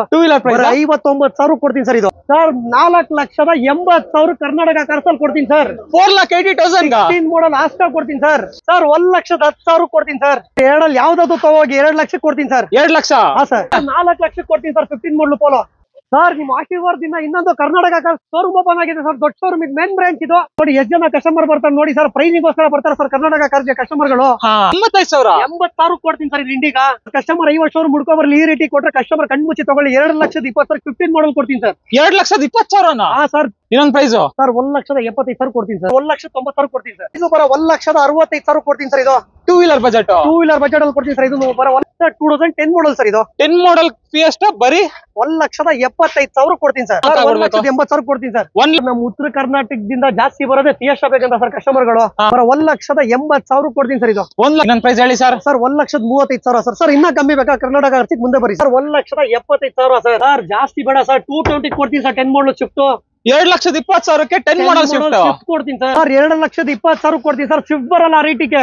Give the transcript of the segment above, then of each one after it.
Two wheeler price 59,000 ಕೊಡ್ತೀನಿ sir. ಇದು sir 4,80,000 Karnataka ಕಾರ್ಸಲ್ ಕೊಡ್ತೀನಿ ಸರ್. 4,80,000 16 ಮಾಡಲ್ ಆಸ್ಟಾ ಕೊಡ್ತೀನಿ ಸರ್. 1,10,000 ಕೊಡ್ತೀನಿ ಸರ್. ಎರಡಲ್ಲಿ ಯಾವ್ದಾದ್ರು ತಗೋಗಿ 2 ಲಕ್ಷಕ್ಕೆ ಕೊಡ್ತೀನಿ ಸರ್. 2 ಲಕ್ಷ ಹಾ ಸರ್. 4 ಲಕ್ಷಕ್ಕೆ ಕೊಡ್ತೀನಿ ಸರ್. 15 ಮಾಡಲ್ ಪೋಲೋ ಸರ್. ನಿಮ್ ಆಶೀರ್ವಾದದಿಂದ ಇನ್ನೊಂದು ಕರ್ನಾಟಕ ಶೋರೂಮ್ ಓಪನ್ ಆಗಿದೆ ಸರ್. ದೊಡ್ಡ ಶೋರೂಮ್ ಇದು, ಮೇನ್ ಬ್ರಾಂಚ್ ಇದು. ನೋಡಿ ಎಷ್ಟು ಜನ ಕಸ್ಟಮರ್ ಬರ್ತಾರೆ ನೋಡಿ ಸರ್. ಪ್ರೈಸಿಗೋಸ್ಕರ ಬರ್ತಾರೆ ಸರ್ ಕರ್ನಾಟಕ ಕಾರ್ಗೆ ಕಸ್ಟಮರ್. 85,000 ಕೊಡ್ತೀನಿ ಸರ್. ಇಂಡಿಗಾ ಕಸ್ಟಮರ್ 50 ಶೋರೂಮ್ ಮುಡ್ಕೊ ಬರ್ಲಿ. ಈ ರೀತಿ ಕೊಟ್ರೆ ಕಸ್ಟಮರ್ ಕಣ್ಮುಚ್ಚಿ ತಗೊಳ್ಳಿ. 2,20,000 15 ಮಾಡಲ್ ಕೊಡ್ತೀನಿ ಸರ್. 2,20,000 ಹಾ ಸರ್. ಇನ್ನೊಂದು ಪ್ರೈಸ್ ಸರ್ 1,75,000 ಕೊಡ್ತೀನಿ ಸರ್. 1,90,000 ಕೊಡ್ತೀನಿ ಸರ್. ಇದು ಬರ 1,65,000 ಕೊಡ್ತೀನಿ ಸರ್. ಇದು ಟೂ ವೀಲರ್ ಬಜೆಟ್ ಅಲ್ಲಿ ಕೊಡ್ತೀನಿ ಸರ್. ಇದು ಬರ 2010 ಮಾಡಲ್ ಸರ್. ಇದು 10 ಮಾಡಲ್ ಫಿಯೆಸ್ಟಾ ಬರೀ 1,75,000 ಕೊಡ್ತೀನಿ ಸರ್. 1,80,000 ಕೊಡ್ತೀನಿ ಸರ್. ನಮ್ಮ ಉತ್ತರ ಕರ್ನಾಟಕದಿಂದ ಜಾಸ್ತಿ ಬರೋದೇ ಫಿಯೆಸ್ಟಾ ಬೇಕಂತ ಸರ್ ಕಸ್ಟಮರ್ಗಳು. ಬರ 1,80,000 ಕೊಡ್ತೀನಿ ಸರ್. ಇದು ಇನ್ನೊಂದು ಪ್ರೈಸ್ ಹೇಳಿ ಸರ್. Sir 1,35,000 sir. ಸರ್ ಇನ್ನ ಕಮ್ಮಿ ಬೇಕಾ ಕರ್ನಾಟಕ ಅರ್ಸಿಗೆ ಮುಂದೆ ಬರೀ ಸರ್. 1,75,000 ಸರ್. ಸರ್ ಜಾಸ್ತಿ ಬೇಡ ಸರ್. 220 ಕೊಡ್ತೀನಿ ಸರ್. 10 ಮಾಡಲ್ ಶಿಫ್ಟ್ 2,20,000ಕ್ಕೆ 10 ಮಾಡಲ್ ಶಿಫ್ಟ್ ಕೊಡ್ತೀನಿ ಸರ್. 2,20,000 ಕೊಡ್ತೀನಿ ಸರ್. ಶಿಫ್ಟ್ ಬರಲ್ಲ ರೇಟಿಗೆ.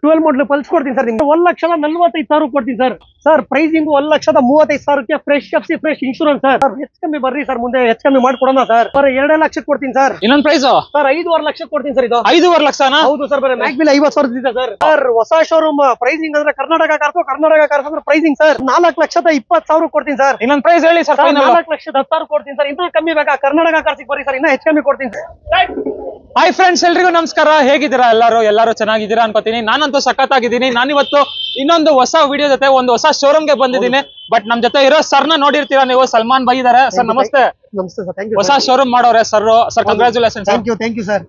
12 ಮಾಡಲ್ ಪಲ್ಸ್ ಕೊಡ್ತೀನಿ ಸರ್. ನಿಮ್ಗೆ 1,45,000 ಕೊಡ್ತೀನಿ ಸರ್. ಸರ್ ಪ್ರೈಸಿಂಗ್ 1,35,000ಕ್ಕೆ fresh FC fresh insurance sir. ಹೆಚ್ಚು ಕಮ್ಮಿ ಬರ್ರಿ ಸರ್. ಮುಂದೆ ಹೆಚ್ಚು ಕಮ್ಮಿ ಮಾಡ್ಕೊಡೋಣ ಸರ್. ಸರ್ 2 ಲಕ್ಷಕ್ಕೆ ಕೊಡ್ತೀನಿ ಸರ್. ಇನ್ನೊಂದು ಪ್ರೈಸ್ ಸರ್ 5.5 ಲಕ್ಷಕ್ಕೆ ಕೊಡ್ತೀನಿ ಸರ್. ಇದು 5.5 ಲಕ್ಷನಾ? ಹೌದು ಸರ್. ಬರೀ ಮ್ಯಾಕ್ಬಿಲ್ 50,000 ಇದೆ ಸರ್. ಸರ್ ಹೊಸ ಶೋರೂಮ್ ಪ್ರೈಸಿಂಗ್ ಅಂದ್ರೆ ಕರ್ನಾಟಕ ಕಾರ್ಸ್ ಅಂದ್ರೆ ಪ್ರೈಸಿಂಗ್ ಸರ್ 4,20,000 ಕೊಡ್ತೀನಿ ಸರ್. ಇನ್ನೊಂದು ಪ್ರೈಸ್ ಹೇಳಿ ಸರ್. 4,10,000 ಕೊಡ್ತೀನಿ ಸರ್. ಇನ್ನೂ ಕಮ್ಮಿ ಬೇಕಾ ಕರ್ನಾಟಕ ಕಾರ್ಸಿಗೆ ಬರ್ರಿ ಸರ್. ಇನ್ನೂ ಹೆಚ್ಚು ಕಮ್ಮಿ ಕೊಡ್ತೀನಿ ಸರ್. ಹಾಯ್ ಫ್ರೆಂಡ್ಸ್, ಎಲ್ರಿಗೂ ನಮಸ್ಕಾರ. ಹೇಗಿದ್ದೀರಾ ಎಲ್ಲರೂ ಚೆನ್ನಾಗಿದ್ದೀರಾ ಅನ್ಕೋತೀನಿ. ನಾನಂತೂ ಸಖತ್ತಾಗಿದ್ದೀನಿ. ನಾನಿವತ್ತು ಇನ್ನೊಂದು ಹೊಸ ವಿಡಿಯೋ ಜೊತೆ ಒಂದು ಹೊಸ ಶೋರೂಮ್ಗೆ ಬಂದಿದ್ದೀನಿ. ಬಟ್ ನಮ್ ಜೊತೆ ಇರೋ ಸರ್ನ ನೋಡಿರ್ತೀರಾ ನೀವು. ಸಲ್ಮಾನ್ ಭಾಯ್ ಇದಾರೆ. ಸರ್ ನಮಸ್ತೆ. ನಮಸ್ತೆ ಸರ್. Thank you. ಹೊಸ ಶೋರೂಮ್ ಮಾಡೋರೆ sir. Congratulation. Thank you sir.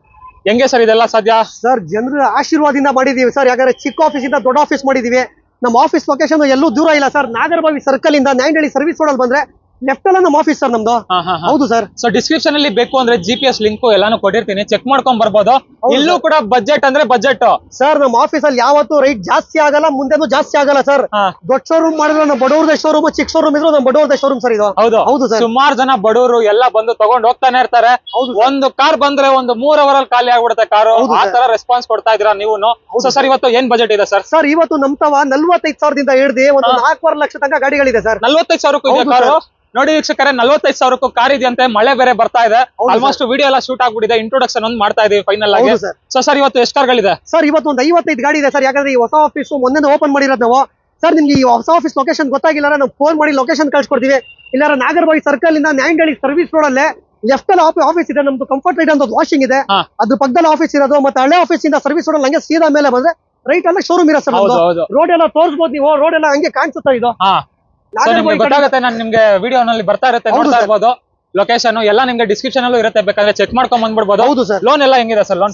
ಹೆಂಗೆ ಸರ್ ಇದೆಲ್ಲ ಸಾಧ್ಯ? ಸರ್ ಜನರ ಆಶೀರ್ವಾದದಿಂದ ಮಾಡಿದೀವಿ ಸರ್. ಯಾಕಂದ್ರೆ ಚಿಕ್ಕ ಆಫೀಸ್ ಇಂದ ದೊಡ್ಡ ಆಫೀಸ್ ಮಾಡಿದೀವಿ. ನಮ್ಮ ಆಫೀಸ್ ಲೊಕೇಶನ್ ಎಲ್ಲೂ ದೂರ ಇಲ್ಲ ಸರ್. ನಾಗರಬಾವಿ ಸರ್ಕಲ್ ಇಂದ ನ್ಯಾಯಂಡಳ್ಳಿ ಸರ್ವಿಸ್ ರೋಡ್ ಅಲ್ಲಿ ಬಂದ್ರೆ ಲೆಫ್ಟ್ ಅಲ್ಲ ನಮ್ಮ ಆಫೀಸ್ ಸರ್ ನಮ್ದು. ಹೌದು ಸರ್. ಸೊ ಡಿಸ್ಕ್ರಿಪ್ಷನ್ ಅಲ್ಲಿ ಬೇಕು ಅಂದ್ರೆ GPS ಲಿಂಕ್ ಎಲ್ಲಾನು ಕೊಟ್ಟಿರ್ತೀನಿ, ಚೆಕ್ ಮಾಡ್ಕೊಂಡ್ ಬರ್ಬೋದು. ಇಲ್ಲೂ ಕೂಡ ಬಜೆಟ್ ಅಂದ್ರೆ ಬಜೆಟ್ ಸರ್. ನಮ್ಮ ಆಫೀಸ್ ಅಲ್ಲಿ ಯಾವತ್ತೂ ರೈಟ್ ಜಾಸ್ತಿ ಆಗಲ್ಲ, ಮುಂದೆನೂ ಜಾಸ್ತಿ ಆಗಲ್ಲ ಸರ್. ದೊಡ್ಡ ಶೋರೂಮ್ ಮಾಡಿದ್ರೆ ನಮ್ಮ ಬಡವ್ರದ ಶೋರೂಮ್, ಚಿಕ್ಕ ಶೋರೂಮ್ ಇದ್ರು ನಮ್ಮ ಬಡವ್ರದ ಶೋರೂಮ್ ಸರ್ ಇದು. ಹೌದು ಸರ್. ಸುಮಾರು ಜನ ಬಡವರು ಎಲ್ಲ ಬಂದು ತಗೊಂಡ್ ಹೋಗ್ತಾನೆ ಇರ್ತಾರೆ. ಒಂದು ಕಾರ್ ಬಂದ್ರೆ ಒಂದು 3 ಅವರ್ ಅಲ್ಲಿ ಖಾಲಿ ಆಗ್ಬಿಡುತ್ತೆ ಕಾರು. ಆ ತರ ರೆಸ್ಪಾನ್ಸ್ ಕೊಡ್ತಾ ಇದ್ದೀರಾ ನೀವು. ಸರ್ ಇವತ್ತು ಏನ್ ಬಜೆಟ್ ಇದೆ ಸರ್? ಸರ್ ಇವತ್ತು ನಮ್ ತವ 45,000ದಿಂದ ಹಿಡಿದು ಒಂದು 4.5 ಲಕ್ಷ ತನಕ ಗಾಡಿಗಳಿದೆ ಸರ್. 45,000ಕ್ಕೂ ಇದೆ ಕಾರು. ನೋಡಿ ವೀಕ್ಷಕರೇ, 45,000ಕ್ಕೂ ಕಾರ್ ಇದೆಯಂತೆ. ಮಳೆ ಬೇರೆ ಬರ್ತಾ ಇದೆ. ಆಲ್ಮೋಸ್ಟ್ ವಿಡಿಯೋ ಎಲ್ಲ ಶೂಟ್ ಆಗ್ಬಿಟ್ಟಿದೆ. ಇಂಟ್ರೊಡಕ್ಷನ್ ಒಂದು ಮಾಡ್ತಾ ಇದೀವಿ ಫೈನಲ್ ಆಗಿ. ಸೊ ಸರ್ ಇವತ್ತು ಎಷ್ಟು ಕಾರ್ಗಳಿದೆ? ಸರ್ ಇವತ್ತು ಒಂದು 55 ಗಾಡಿ ಇದೆ ಸರ್. ಯಾಕಂದ್ರೆ ಈ ಹೊಸ ಆಫೀಸ್ ಮೊನ್ನೆ ಓಪನ್ ಮಾಡಿರೋದು ನಾವು. ಸರ್ ನಿಮ್ಗೆ ಈ ಹೊಸ ಆಫೀಸ್ ಲೊಕೇಶನ್ ಗೊತ್ತಾಗಿಲ್ಲ, ನಾವು ಫೋನ್ ಮಾಡಿ ಲೊಕೇಶನ್ ಕಳ್ಸಿಕೊಡ್ತೀವಿ. ಇಲ್ಲಾರ ನಾಗರಬಾವಿ ಸರ್ಕಲ್ ಇಂದ ನ್ಯಾಯಂಡಳ್ಳಿ ಸರ್ವಿಸ್ ರೋಡ್ ಅಲ್ಲೇ ಲೆಫ್ಟ್ ಅಲ್ಲಿ ಆಫೀಸ್ ಇದೆ ನಮ್ದು. ಕಂಫರ್ಟ್ ರೈಡ್ ಅಂತ ವಾಷಿಂಗ್ ಇದೆ, ಅದ್ರ ಪಕ್ಕದಲ್ಲಿ ಆಫೀಸ್ ಇರೋದು. ಮತ್ತೆ ಹಳೆ ಆಫೀಸ್ ಇಂದ ಸರ್ವಿಸ್ ರೋಡ್ ಹಂಗೆ ಸೀದಾ ಮೇಲೆ ಬಂದ್ರೆ ರೈಟ್ ಅಲ್ಲ ಶೋರೂಮ್ ಇರೋ ಸರ್. ರೋಡ್ ಎಲ್ಲ ತೋರಿಸಬಹುದು ನೀವು. ರೋಡ್ ಎಲ್ಲ ಹಂಗೆ ಕಾಣಿಸುತ್ತಾ ಇದು. ಗೊತ್ತಾಗುತ್ತೆ. ನಾನು ನಿಮ್ಗೆ ವಿಡಿಯೋ ನಲ್ಲಿ ಬರ್ತಾ ಇರುತ್ತೆ, ನೋಡ್ತಾ ಇರ್ಬೋದು. ಲೊಕೇಶನ್ ಎಲ್ಲ ನಿಮ್ಗೆ ಡಿಸ್ಕ್ರಿಪ್ಷನ್ ಅಲ್ಲೂ ಇರುತ್ತೆ, ಬೇಕಾದ್ರೆ ಚೆಕ್ ಮಾಡ್ಕೊಂಡ್ ಬಂದ್ಬಿಡ್ಬೋದು. ಹೌದು ಸರ್. ಲೋನ್ ಎಲ್ಲ ಹೆಂಗಿದೆ ಸರ್? ಲೋನ್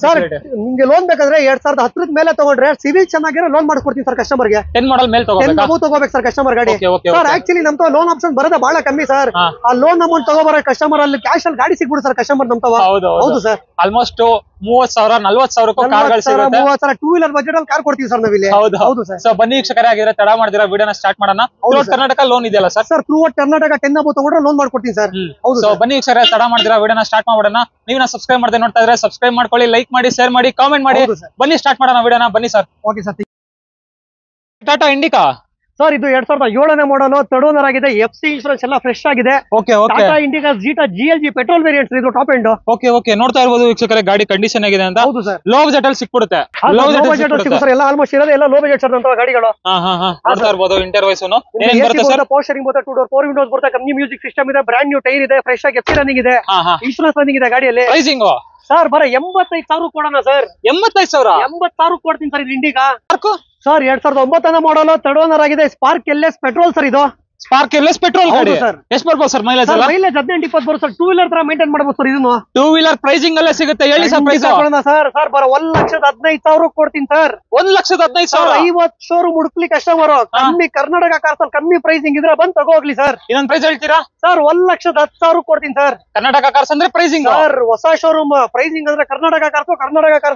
ನಿಮ್ಗೆ ಲೋನ್ ಬೇಕಾದ್ರೆ 2010 ಮೇಲೆ ತಗೊಂಡ್ರೆ ಸಿವಿಲ್ ಚೆನ್ನಾಗಿರೋ ಲೋನ್ ಮಾಡ್ಕೊಡ್ತೀನಿ ಸರ್ ಕಸ್ಟಮರ್ಗೆ. 10 ಮಾಡಲ್ ಮೇಲೆ ತಗೋಬೇಕು ಸರ್ ಕಸ್ಟಮರ್ ಗಾಡಿ. ಸರ್ ಆಕ್ಚುಲಿ ನಮ್ ಲೋನ್ ಆಪ್ಷನ್ ಬರೋದೇ ಬಹಳ ಕಮ್ಮಿ ಸರ್. ಆ ಲೋನ್ ಅಮೌಂಟ್ ತಗೋಬರೋ ಕಸ್ಟಮರ್ ಅಲ್ಲಿ ಕ್ಯಾಶ್ ಅಲ್ಲಿ ಗಾಡಿ ಸಿಗ್ಬಿಡು ಸರ್ ಕಸ್ಟಮರ್ ನಮ್ ತವ. ಹೌದು ಸರ್. ಆಲ್ಮೋಸ್ಟ್ 30,000 40,000 ಕಾರ್ಗಳು ಸಿಗುತ್ತೆ. 30,000 ಟೂ ವೀಲರ್ ಬಜೆಟ್ ಅಲ್ಲಿ ಕಾರ್ ಕೊಡ್ತೀವಿ ಸರ್ ನಾವಿಲ್ಲಿ. ಹೌದು ಸರ್. ಸೊ ಬನ್ನಿ ವೀಕ್ಷಕರೇ, ಆಗಿದ್ರೆ ತಡ ಮಾಡ್ದಿರಾ ವಿಡಿಯೋನ ಸ್ಟಾರ್ಟ್ ಮಾಡೋಣ. ಕರ್ನಾಟಕ ಲೋನ್ ಇದೆಯಲ್ಲ sir? Sir through Karnataka 10 above ತಗೊಂಡ್ರೆ ಲೋನ್ ಮಾಡ್ಕೊಡ್ತೀನಿ ಸರ್. ಹೌದು. ಸೊ ಬನ್ನಿ ವೀಕ್ಷಕರೇ, ತಡ ಮಾಡ್ದಿರಾ ವಿಡಿಯೋನ ಸ್ಟಾರ್ಟ್ ಮಾಡೋಣ. ನೀವನ್ನ ಸಬ್ಸ್ಕ್ರೈಬ್ ಮಾಡದೆ ನೋಡ್ತಾ ಇದ್ರೆ ಸಬ್ಸ್ಕ್ರೈಬ್ ಮಾಡ್ಕೊಳ್ಳಿ, ಲೈಕ್ ಮಾಡಿ, ಶೇರ್ ಮಾಡಿ, ಕಾಮೆಂಟ್ ಮಾಡಿ. ಬನ್ನಿ ಸ್ಟಾರ್ಟ್ ಮಾಡೋಣ ವಿಡಿಯೋನ. ಬನ್ನಿ sir. Okay sir. Tata Indica sir ಇದು 2007ನೇ ಮಾಡಲು, ಥರ್ಡ್ ಓನರ್ ಆಗಿದೆ. ಎಫ್ಸಿ ಇನ್ಶೂರೆನ್ಸ್ ಎಲ್ಲ ಫ್ರೆಶ್ ಆಗಿದೆ. Tata Indica zeta GLG petrol variant ಇದು ಟಾಪ್ ಎಂಡ್. ಓಕೆ ನೋಡ್ತಾ ಇರಬಹುದು ವೀಕ್ಷಕರೇ, ಗಾಡಿ ಕಂಡೀಷನ್ ಆಗಿದೆ ಅಂತ. ಹೌದು ಸರ್. ಲೋ ಬಜೆಟ್ ಅಲ್ಲಿ ಸಿಕ್ಬಿಡುತ್ತೆ. Low budget sir. ಎಲ್ಲ ಆಲ್ಮೋಸ್ಟ್ ಇರೋದು ಎಲ್ಲ ಲೋ ಬಜೆಟ್ ಸರ್ ಅಂತ ಗಾಡಿಗಳು. ನೋಡ್ತಾ ಇರಬಹುದು. ಇಂಟರ್ ವಾಯ್ಸ್ ಏನ್ ಬರುತ್ತೆ ಸರ್? ಪವರ್ ಶೇರಿಂಗ್ ಬರುತ್ತೆ, 2 ಡೋರ್ 4 ವಿಂಡೋಸ್ ಬರುತ್ತೆ, ಕಂಪ್ನಿ ಮ್ಯೂಸಿಕ್ ಸಿಸ್ಟಮ್ ಇದೆ, ಬ್ರಾಂಡ್ ನ್ಯೂ ಟೈರ್ ಇದೆ, ಫ್ರೆಶ್ ಆಗಿ ಎಫ್ಸಿ ರನ್ನಿಂಗ್ ಇದೆ, ಇನ್ಶೂರೆನ್ಸ್ ರನ್ನಿಂಗ್ ಇದೆ ಗಾಡಿಯಲ್ಲಿ. ಪ್ರೈಸಿಂಗ್ ಸರ್ ಬರ 85,000 ಕೊಡೋಣ ಸರ್. 85,000 ಕೊಡ್ತೀನಿ ಸರ್. ಇದು ಇಂಡಿಗಾ ಸರ್ 2009ನೇ ಮಾಡಲು, ಥರ್ಡ್ ಓನರ್ ಆಗಿದೆ. ಸ್ಪಾರ್ಕ್ LS ಪೆಟ್ರೋಲ್ ಸರ್ ಇದು. ಸ್ಪಾರ್ಕ್ LS ಪೆಟ್ರೋಲ್ ಗಾಡಿ ಸರ್. ಎಷ್ಟು ಬರ್ಬೋದು ಸರ್ ಮೈಲೇಜ್? ಮೈಲೇಜ್ 18-20 ಬರುತ್ತೆ ಸರ್. ಟೂ ವೀಲರ್ ತರ ಮೇಂಟೈನ್ ಮಾಡಬಹುದು ಸರ್. ಇದನ್ನು ಟೂ ವೀಲರ್ ಪ್ರೈಸಿಂಗ್ ಅಲ್ಲೇ ಸಿಗುತ್ತೆ. ಹೇಳಿ ಸರ್ ಪ್ರೈಸ್. ಸರ್ ಸರ್ ಬರ 1,15,000 ಕೊಡ್ತೀನಿ ಸರ್. 1,15,000. 50 showroom ಹುಡುಕ್ಲಿ customer. ಕಮ್ಮಿ ಕರ್ನಾಟಕ ಕಾರ್ಸ್ ಅಲ್ಲಿ ಕಮ್ಮಿ ಪ್ರೈಸಿಂಗ್ ಇದ್ರೆ ಬಂದು ತಗೋಗ್ಲಿ ಸರ್. ಇನ್ನೊಂದು ಪ್ರೈಸ್ ಹೇಳ್ತೀರಾ ಸರ್? 1,10,000 ಕೊಡ್ತೀನಿ ಸರ್. ಕರ್ನಾಟಕ ಕಾರ್ಸ್ ಅಂದ್ರೆ ಪ್ರೈಸಿಂಗ್ ಸರ್. ಹೊಸ ಶೋರೂಮ್ ಪ್ರೈಸಿಂಗ್ ಅಂದ್ರೆ ಕರ್ನಾಟಕ ಕಾರ್ಸ್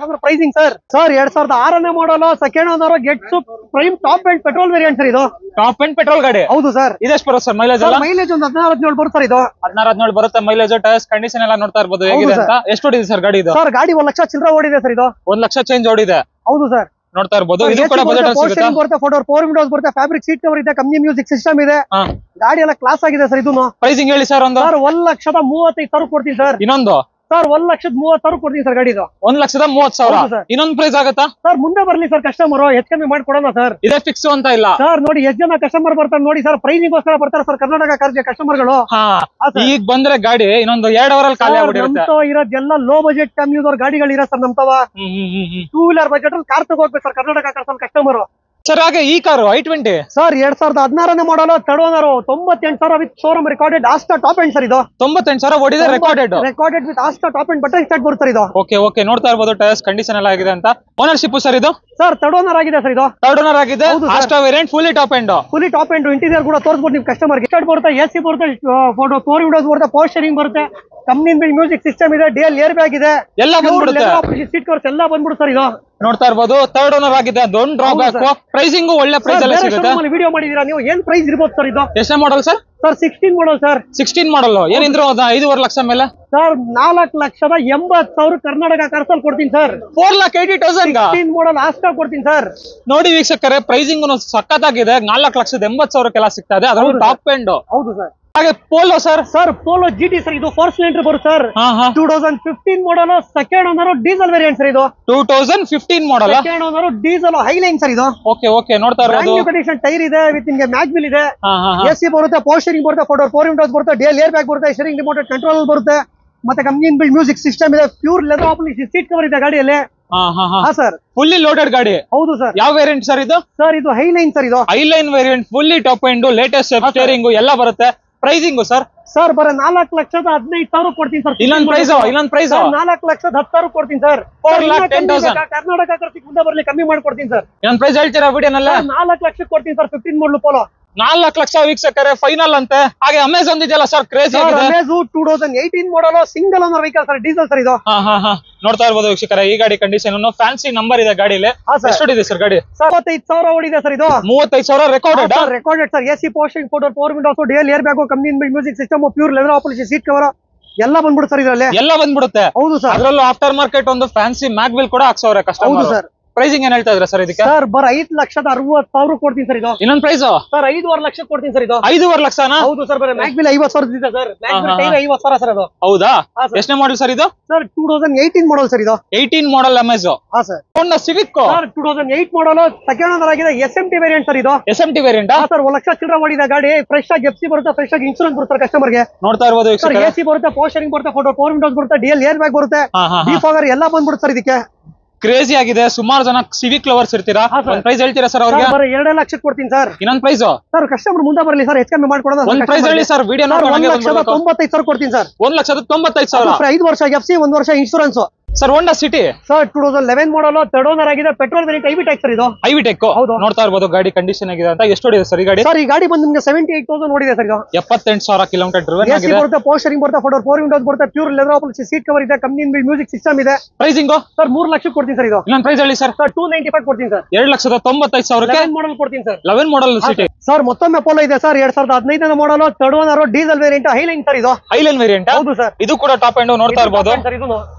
ಅಂದ್ರೆ ಪ್ರೈಸಿಂಗ್ ಸರ್. ಸರ್ 2006ನೇ ಮಾಡಲು, second owner, gets prime top and petrol variant sir ಇದು. ಟಾಪ್ ಅಂಡ್ ಪೆಟ್ರೋಲ್ ಗಾಡಿ. ಹೌದು ಸರ್. ಇದೆಷ್ಟು ಬರುತ್ತೆ ಸರ್ ಮೈಲೇಜ್? ಮೈಲೇಜ್ ಒಂದು 16-17 ಬರುತ್ತೆ ಸರ್. ಇದು 16-17 ಬರುತ್ತೆ ಮೈಲೇಜ್. ಟೈರ್ಸ್ ಕಂಡೀಷನ್ ಎಲ್ಲ ನೋಡ್ತಾ ಇರಬಹುದು ಹೇಗಿದೆ ಅಂತ. ಎಷ್ಟು ಓಡಿದೆ ಸರ್ ಗಾಡಿ ಇದು? ಸರ್ ಗಾಡಿ 1 ಲಕ್ಷ ಚಿಲ್ಲರೆ ಓಡಿದೆ ಸರ್. ಇದು 1 ಲಕ್ಷ ಚೇಂಜ್ ಓಡಿದೆ. ಹೌದು ಸರ್. ನೋಡ್ತಾ ಇರ್ಬೋದು. ಇದು ಕೂಡ ಬಜೆಟ್ ಸಿಗುತ್ತೆ. ಬರುತ್ತೆ, ಫೋರ್ ವಿಂಡೋಸ್ ಬರುತ್ತೆ, ಫ್ಯಾಬ್ರಿಕ್ ಸೀಟ್ ಕವರ್ ಇದೆ, ಕಂಪ್ನಿ ಮ್ಯೂಸಿಕ್ ಸಿಸ್ಟಮ್ ಇದೆ, ಗಾಡಿ ಎಲ್ಲ ಕ್ಲಾಸ್ ಆಗಿದೆ ಸರ್. ಇದು ಪ್ರೈಸಿಂಗ್ ಹೇಳಿ ಸರ್. ಒಂದು ಸರ್ 1,35,000 ಕೊಡ್ತೀನಿ ಸರ್. ಇನ್ನೊಂದು ಸರ್ 1,30,000 ಕೊಡ್ತೀನಿ ಸರ್ ಗಾಡಿ. ಇದು 1,30,000. ಇನ್ನೊಂದು ಪ್ರೈಸ್ ಆಗುತ್ತಾ ಸರ್? ಮುಂದೆ ಬರ್ಲಿ ಸರ್ ಕಸ್ಟಮರ್, ಹೆಚ್ಚು ಕಮ್ಮಿ ಮಾಡ್ಕೊಡೋಣ ಸರ್. ಇದೇ ಫಿಕ್ಸ್ ಅಂತ ಇಲ್ಲ ಸರ್. ನೋಡಿ ಎಷ್ಟು ಜನ ಕಸ್ಟಮರ್ ಬರ್ತಾರೆ ನೋಡಿ ಸರ್, ಪ್ರೈಸಿಗೋಸ್ಕರ ಬರ್ತಾರೆ ಸರ್ ಕರ್ನಾಟಕ ಕಾರ್ಗೆ ಕಸ್ಟಮರ್ಗಳು. ಈಗ ಬಂದ್ರೆ ಗಾಡಿ ಇನ್ನೊಂದು 2 ಅವರಲ್ಲಿ ಖಾಲಿ ಆಗ್ಬಿಟ್ಟಿರುತ್ತೆ. ಇರೋದೆಲ್ಲ ಲೋ ಬಜೆಟ್ ಕಮ್ಮಿ ಗಾಡಿಗಳು ಇರೋ ಸರ್ ನಮ್ತವ. 2 ವೀಲರ್ ಬಜೆಟ್ ಅಲ್ಲಿ ಕಾರ್ ತಗೋಬೇಕು sir Karnataka cars customer. Sir ಹಾಗೆ ಈ ಕಾರು i20 ಸರ್ 2016 ಮಾಡಲು third owner, 98,000 with showroom recorded Asta top end sir. ಇದು 98,000 ಓಡಿದೆ, recorded with Asta top end button start ಬರುತ್ತೆ ಇದು. ಓಕೆ ನೋಡ್ತಾ ಇರ್ಬೋದು ಟೈರ್ಸ್ ಕಂಡೀಷನ್ ಎಲ್ಲ ಆಗಿದೆ ಅಂತ. ಓನರ್ಶಿಪ್ ಸರ್ ಇದು ಸರ್ ಥರ್ಡ್ ಓನರ್ ಆಗಿದೆ ಸರ್. ಇದು ಥರ್ಡ್ ಓನರ್ ಆಗಿದೆ. Asta variant fully top end interior ಕೂಡ ತೋರಿಸ್ಬೋದು ನಿಮ್ ಕಸ್ಟಮರ್. ಸ್ಟಾರ್ಟ್ ಬರುತ್ತೆ, ಎಸಿ ಬರುತ್ತೆ, ಫೋರ್ ವಿಂಡೋಸ್ ಬರುತ್ತೆ, ಪವರ್ ಸ್ಟೀರಿಂಗ್ ಬರುತ್ತೆ, ಕಂಪ್ನಿ ಬಿಲ್ಡ್ ಮ್ಯೂಸಿಕ್ ಸಿಸ್ಟಮ್ ಇದೆ, ಡಿಎಲ್ ಏರ್ ಬ್ಯಾಗ್ ಇದೆ, ಎಲ್ಲ ಬಂದ್ಬಿಡುತ್ತೆ. ಸೀಟ್ ಕವರ್ಸ್ ಎಲ್ಲ ಬಂದ್ಬಿಡುತ್ತೆ ಸರ್. ಇದು ನೋಡ್ತಾ ಇರ್ಬೋದು ಥರ್ಡ್ ಓನರ್ ಆಗಿದೆ. ಅದೊಂದು ಡ್ರಾಬ್ಯಾಕ್. ಪ್ರೈಸಿಂಗ್ ಒಳ್ಳೆ ಪ್ರೈಸ್ ಅಲ್ಲಿ ಸಿಗುತ್ತೆ. ವಿಡಿಯೋ ಮಾಡಿದೀರಾ ನೀವು, ಏನ್ ಪ್ರೈಸ್ ಇರ್ಬೋದು ಸರ್ ಇದು? ಎಷ್ಟೇ model sir? Sir 16 model sir. 16 model ಏನಿದ್ರು 5.5 ಲಕ್ಷ ಮೇಲೆ ಸರ್. 4,80,000 ಕರ್ನಾಟಕ ಕಾರ್ಸಲ್ ಕೊಡ್ತೀನಿ ಸರ್. 4,80,000 16 ಮಾಡಲ್ ಆಸ್ಟಾ ಕೊಡ್ತೀನಿ ಸರ್. ನೋಡಿ ವೀಕ್ಷಕರೇ, ಪ್ರೈಸಿಂಗ್ ಸಖತ್ತಾಗಿದೆ. 4,80,000 ಸಿಗ್ತಾ ಇದೆ, ಅದರಲ್ಲೂ ಟಾಪ್ ಎಂಡ್. ಹೌದು ಸರ್. ಹಾಗೆ Polo sir. Sir Polo GT sir. ಇದು 4 ಸಿಲಿಂಡರ್ ಬರುತ್ತೆ sir. 2015 model, second owner, diesel variant sir. ಇದು 2015 model, second owner, diesel highline sir. ಇದು ಓಕೆ ನೋಡ್ತಾ ಇರ್ಬೋದು. ಕಂಡೀಷನ್ ಟೈರ್ ಇದೆ, ವಿತ್ ನಿಮಗೆ ಮ್ಯಾಗ್ ಬಿಲ್ ಇದೆ, ಎಸಿ ಬರುತ್ತೆ, ಪವರ್ ಸ್ಟೀರಿಂಗ್ ಬರುತ್ತೆ, ಫೋರ್ ವಿಂಡೋಸ್ ಬರುತ್ತೆ, ಡಿಎಲ್ ಏರ್ ಬ್ಯಾಗ್ ಬರುತ್ತೆ, ಸ್ಟೀರಿಂಗ್ ರಿಮೋಟ್ ಕಂಟ್ರೋಲ್ ಬರುತ್ತೆ, ಮತ್ತೆ ಕಂಪ್ನಿ ಬಿಲ್ಡ್ ಮ್ಯೂಸಿಕ್ ಸಿಸ್ಟಮ್ ಇದೆ, pure leather polish seat cover ಇದೆ ಗಾಡಿಯಲ್ಲಿ. ಸರ್ ಫುಲ್ಲಿ ಲೋಡೆಡ್ ಗಾಡಿ. ಹೌದು ಸರ್. ಯಾವ ವೇರಿಯಂಟ್ ಸರ್ ಇದು? ಸರ್ ಇದು ಹೈಲೈನ್ ಸರ್. ಇದು highline variant, fully top end, latest steering ಎಲ್ಲ ಬರುತ್ತೆ. Pricing sir? ಸರ್ ಬರ 4,15,000 ಕೊಡ್ತೀನಿ ಸರ್. ಇನ್ನೊಂದು ಪ್ರೈಸ್ 4,10,000 ಕೊಡ್ತೀನಿ ಸರ್. ಕರ್ನಾಟಕ ಖರ್ಚಿಗೆ ಮುಂದೆ ಬರ್ಲಿ ಕಮ್ಮಿ ಮಾಡ್ಕೊಡ್ತೀನಿ ಸರ್. ಇನ್ನೊಂದು ಪ್ರೈಸ್ ಹೇಳ್ತೀರಾ ವಿಡಿಯೋನಲ್ಲ? 4 ಲಕ್ಷ ಕೊಡ್ತೀನಿ ಸರ್. 15 ಮಾಡಲ್ ಪೋಲೋ 4 ಲಕ್ಷ ವೀಕ್ಷಕರೇ ಫೈನಲ್ ಅಂತೆ. ಹಾಗೆ ಅಮೆಜಾನ್ ಇದೆಯಲ್ಲ ಸರ್, ಕ್ರೇಜಿ ಆಗಿದೆ. Amazon 2018 model, single owner vehicle sir, diesel sir. ಇದು ನೋಡ್ತಾ ಇರ್ಬೋದು ವೀಕ್ಷಕರೇ, ಈ ಗಾಡಿ ಕಂಡೀಷನ್ ಫ್ಯಾನ್ಸಿ ನಂಬರ್ ಇದೆ ಗಾಡಿಲಿ. ಎಷ್ಟು ಸರ್ ಗಾಡಿ? 35,000 ಓಡಿದೆ ಸರ್. ಇದು 35,000 recorded sir. AC posting four Windows, dual air bag, company music system, pure leather polish seat cover ಎಲ್ಲ ಬಂದ್ಬಿಡುತ್ತೆ ಸರ್. ಇದರಲ್ಲಿ ಎಲ್ಲ ಬಂದ್ಬಿಡುತ್ತೆ. ಹೌದು ಸರ್. ಅದರಲ್ಲೂ ಆಫ್ಟರ್ ಮಾರ್ಕೆಟ್ ಒಂದು ಫ್ಯಾನ್ಸಿ ಮ್ಯಾಗ್ ಬಿಲ್ ಕೂಡ ಹಾಕ್ಸವ್ರೆ ಕಸ್ಟಮರ್. ಹೌದು ಸರ್. ಪ್ರೈಸಿಂಗ್ ಏನ್ ಹೇಳ್ತಾ ಇದ್ರ ಸರ್ ಇದಕ್ಕೆ? ಸರ್ ಬರ 5,60,000 ಕೊಡ್ತೀನಿ ಸರ್. ಇದು ಇನ್ನೊಂದು ಪ್ರೈಸ್ ಸರ್ 5.5 ಲಕ್ಷ ಕೊಡ್ತೀನಿ ಸರ್. ಇದು 5.5 ಲಕ್ಷನಾ? ಹೌದು ಸರ್. ಬರ ಮ್ಯಾಗ್ ಬಿಲ್ 50,000 ಇದೆ sir. Mag bill tyre 50,000 sir. ಅದು ಹೌದಾ? ಎಷ್ಟನೇ ಮಾಡಲ್ ಸರ್ ಇದು? Sir 2018 model sir. ಇದು 18 model Amazon. Sir. Honda Civic sir 2008 model, second owner ಆಗಿದೆ, SMT ವೇರಿಯಂಟ್ ಸರ್. ಇದು SMT ವೇರಿಯಂಟ್ ಸರ್. 1 ಲಕ್ಷ ಚಿಲ್ಲರೆ ಓಡಿದೆ ಗಾಡಿ. ಫ್ರೆಶ್ ಆಗಿ ಎಫ್ಸಿ ಬರುತ್ತೆ, ಫ್ರೆಶ್ ಆಗಿ ಇನ್ಶೂರೆನ್ಸ್ ಬರುತ್ತೆ ಕಸ್ಟಮರ್ ಗೆ. ನೋಡ್ತಾ ಇರ್ಬೋದು ಸರ್. ಎಸಿ ಬರುತ್ತೆ, ಪವರ್ ಸ್ಟೀರಿಂಗ್ ಬರುತ್ತೆ, ಫೋರ್ ವಿಂಡೋಸ್ ಬರುತ್ತೆ, ಡಿಎಲ್ ಏರ್ ಬ್ಯಾಗ್ ಬರುತ್ತೆ, ಡಿಫಾಗರ್ ಎಲ್ಲ ಬಂದ್ಬಿಡುತ್ತೆ ಸರ್. ಇದಕ್ಕೆ ಕ್ರೇಜಿ ಆಗಿದೆ. ಸುಮಾರು ಜನ ಸಿವಿಕ್ ಲವರ್ಸ್ ಇರ್ತೀರಾ. ಒಂದ್ ಪ್ರೈಸ್ ಹೇಳ್ತೀರಾ ಸರ್ ಅವ್ರಿಗೆ? 2 ಲಕ್ಷ ಕೊಡ್ತೀನಿ ಸರ್. ಇನ್ನೊಂದು ಪ್ರೈಸ್ ಸರ್ ಕಸ್ಟಮರ್ ಮುಂದೆ ಬರಲಿ ಸರ್, ಹೆಚ್ಚು ಕಮ್ಮಿ ಮಾಡ್ಕೊಡೋಣ. ಒಂದ್ ಪ್ರೈಸ್ ಹೇಳಿ ಸರ್. ವಿಡಿಯೋ 1,95,000 ಕೊಡ್ತೀನಿ ಸರ್. 1,95,000. 5 ವರ್ಷ ಎಫ್ಸಿ, 1 ವರ್ಷ insurance sir. Honda City sir 2011 ಮಾಡಲ್, ಥರ್ಡ್ ಓನರ್ ಆಗಿದೆ, ಪೆಟ್ರೋಲ್ ವೇರಿಯಂಟ್, ಐವಿ ಟೆಕ್ ಸರ್. ಇದು ಐವಿ ಟೆಕ್. ನೋಡ್ತಾ ಇರ್ಬೋದು ಗಾಡಿ ಕಂಡೀಷನ್ ಆಗಿದೆ ಅಂತ. ಎಷ್ಟು ಹೊಡಿದೆ ಸರ್ ಈ ಗಾಡಿ? ಸರ್ ಈ ಗಾಡಿ ಬಂದು ನಿಮಗೆ 78,000 ಓಡಿದೆ ಸರ್. ಇದು 78,000 ಕಿಲೋಮೀಟರ್ ಡ್ರಿವನ್ ಆಗಿದೆ. ಬರುತ್ತೆ, ಪವರ್ ಸ್ಟೀರಿಂಗ್ ಬರುತ್ತೆ, ಫೋರ್ ವಿಂಡೋಸ್ ಬರುತ್ತೆ, pure leather polish seat cover ಇದೆ, ಕಂಪ್ನಿ ಬಿಲ್ಡ್ ಮ್ಯೂಸಿಕ್ ಸಿಸ್ಟಮ್ ಇದೆ. ಪ್ರೈಸಿಂಗ್ ಸರ್ 3 ಲಕ್ಷ ಕೊಡ್ತೀನಿ ಸರ್. ಇದು ಇನ್ನೊಂದು ಪ್ರೈಸ್ ಹೇಳಿ ಸರ್? 295 ಕೊಡ್ತೀನಿ ಸರ್. 2,95,000 ಮಾಡಲ್ ಕೊಡ್ತೀನಿ ಸರ್. 11 model City. ಸರ್ ಮತ್ತೊಮ್ಮೆ ಪೋಲೋ ಇದೆ sir. 2015 model, third owner, diesel variant, highline sir. ಇದು ಹೈಲೈನ್ ವೇರಿಯಂಟ್. ಹೌದು ಸರ್. ಇದು ಕೂಡ ಟಾಪ್ ಎಂಡ್. ನೋಡ್ತಾ ಇರ್ಬೋದು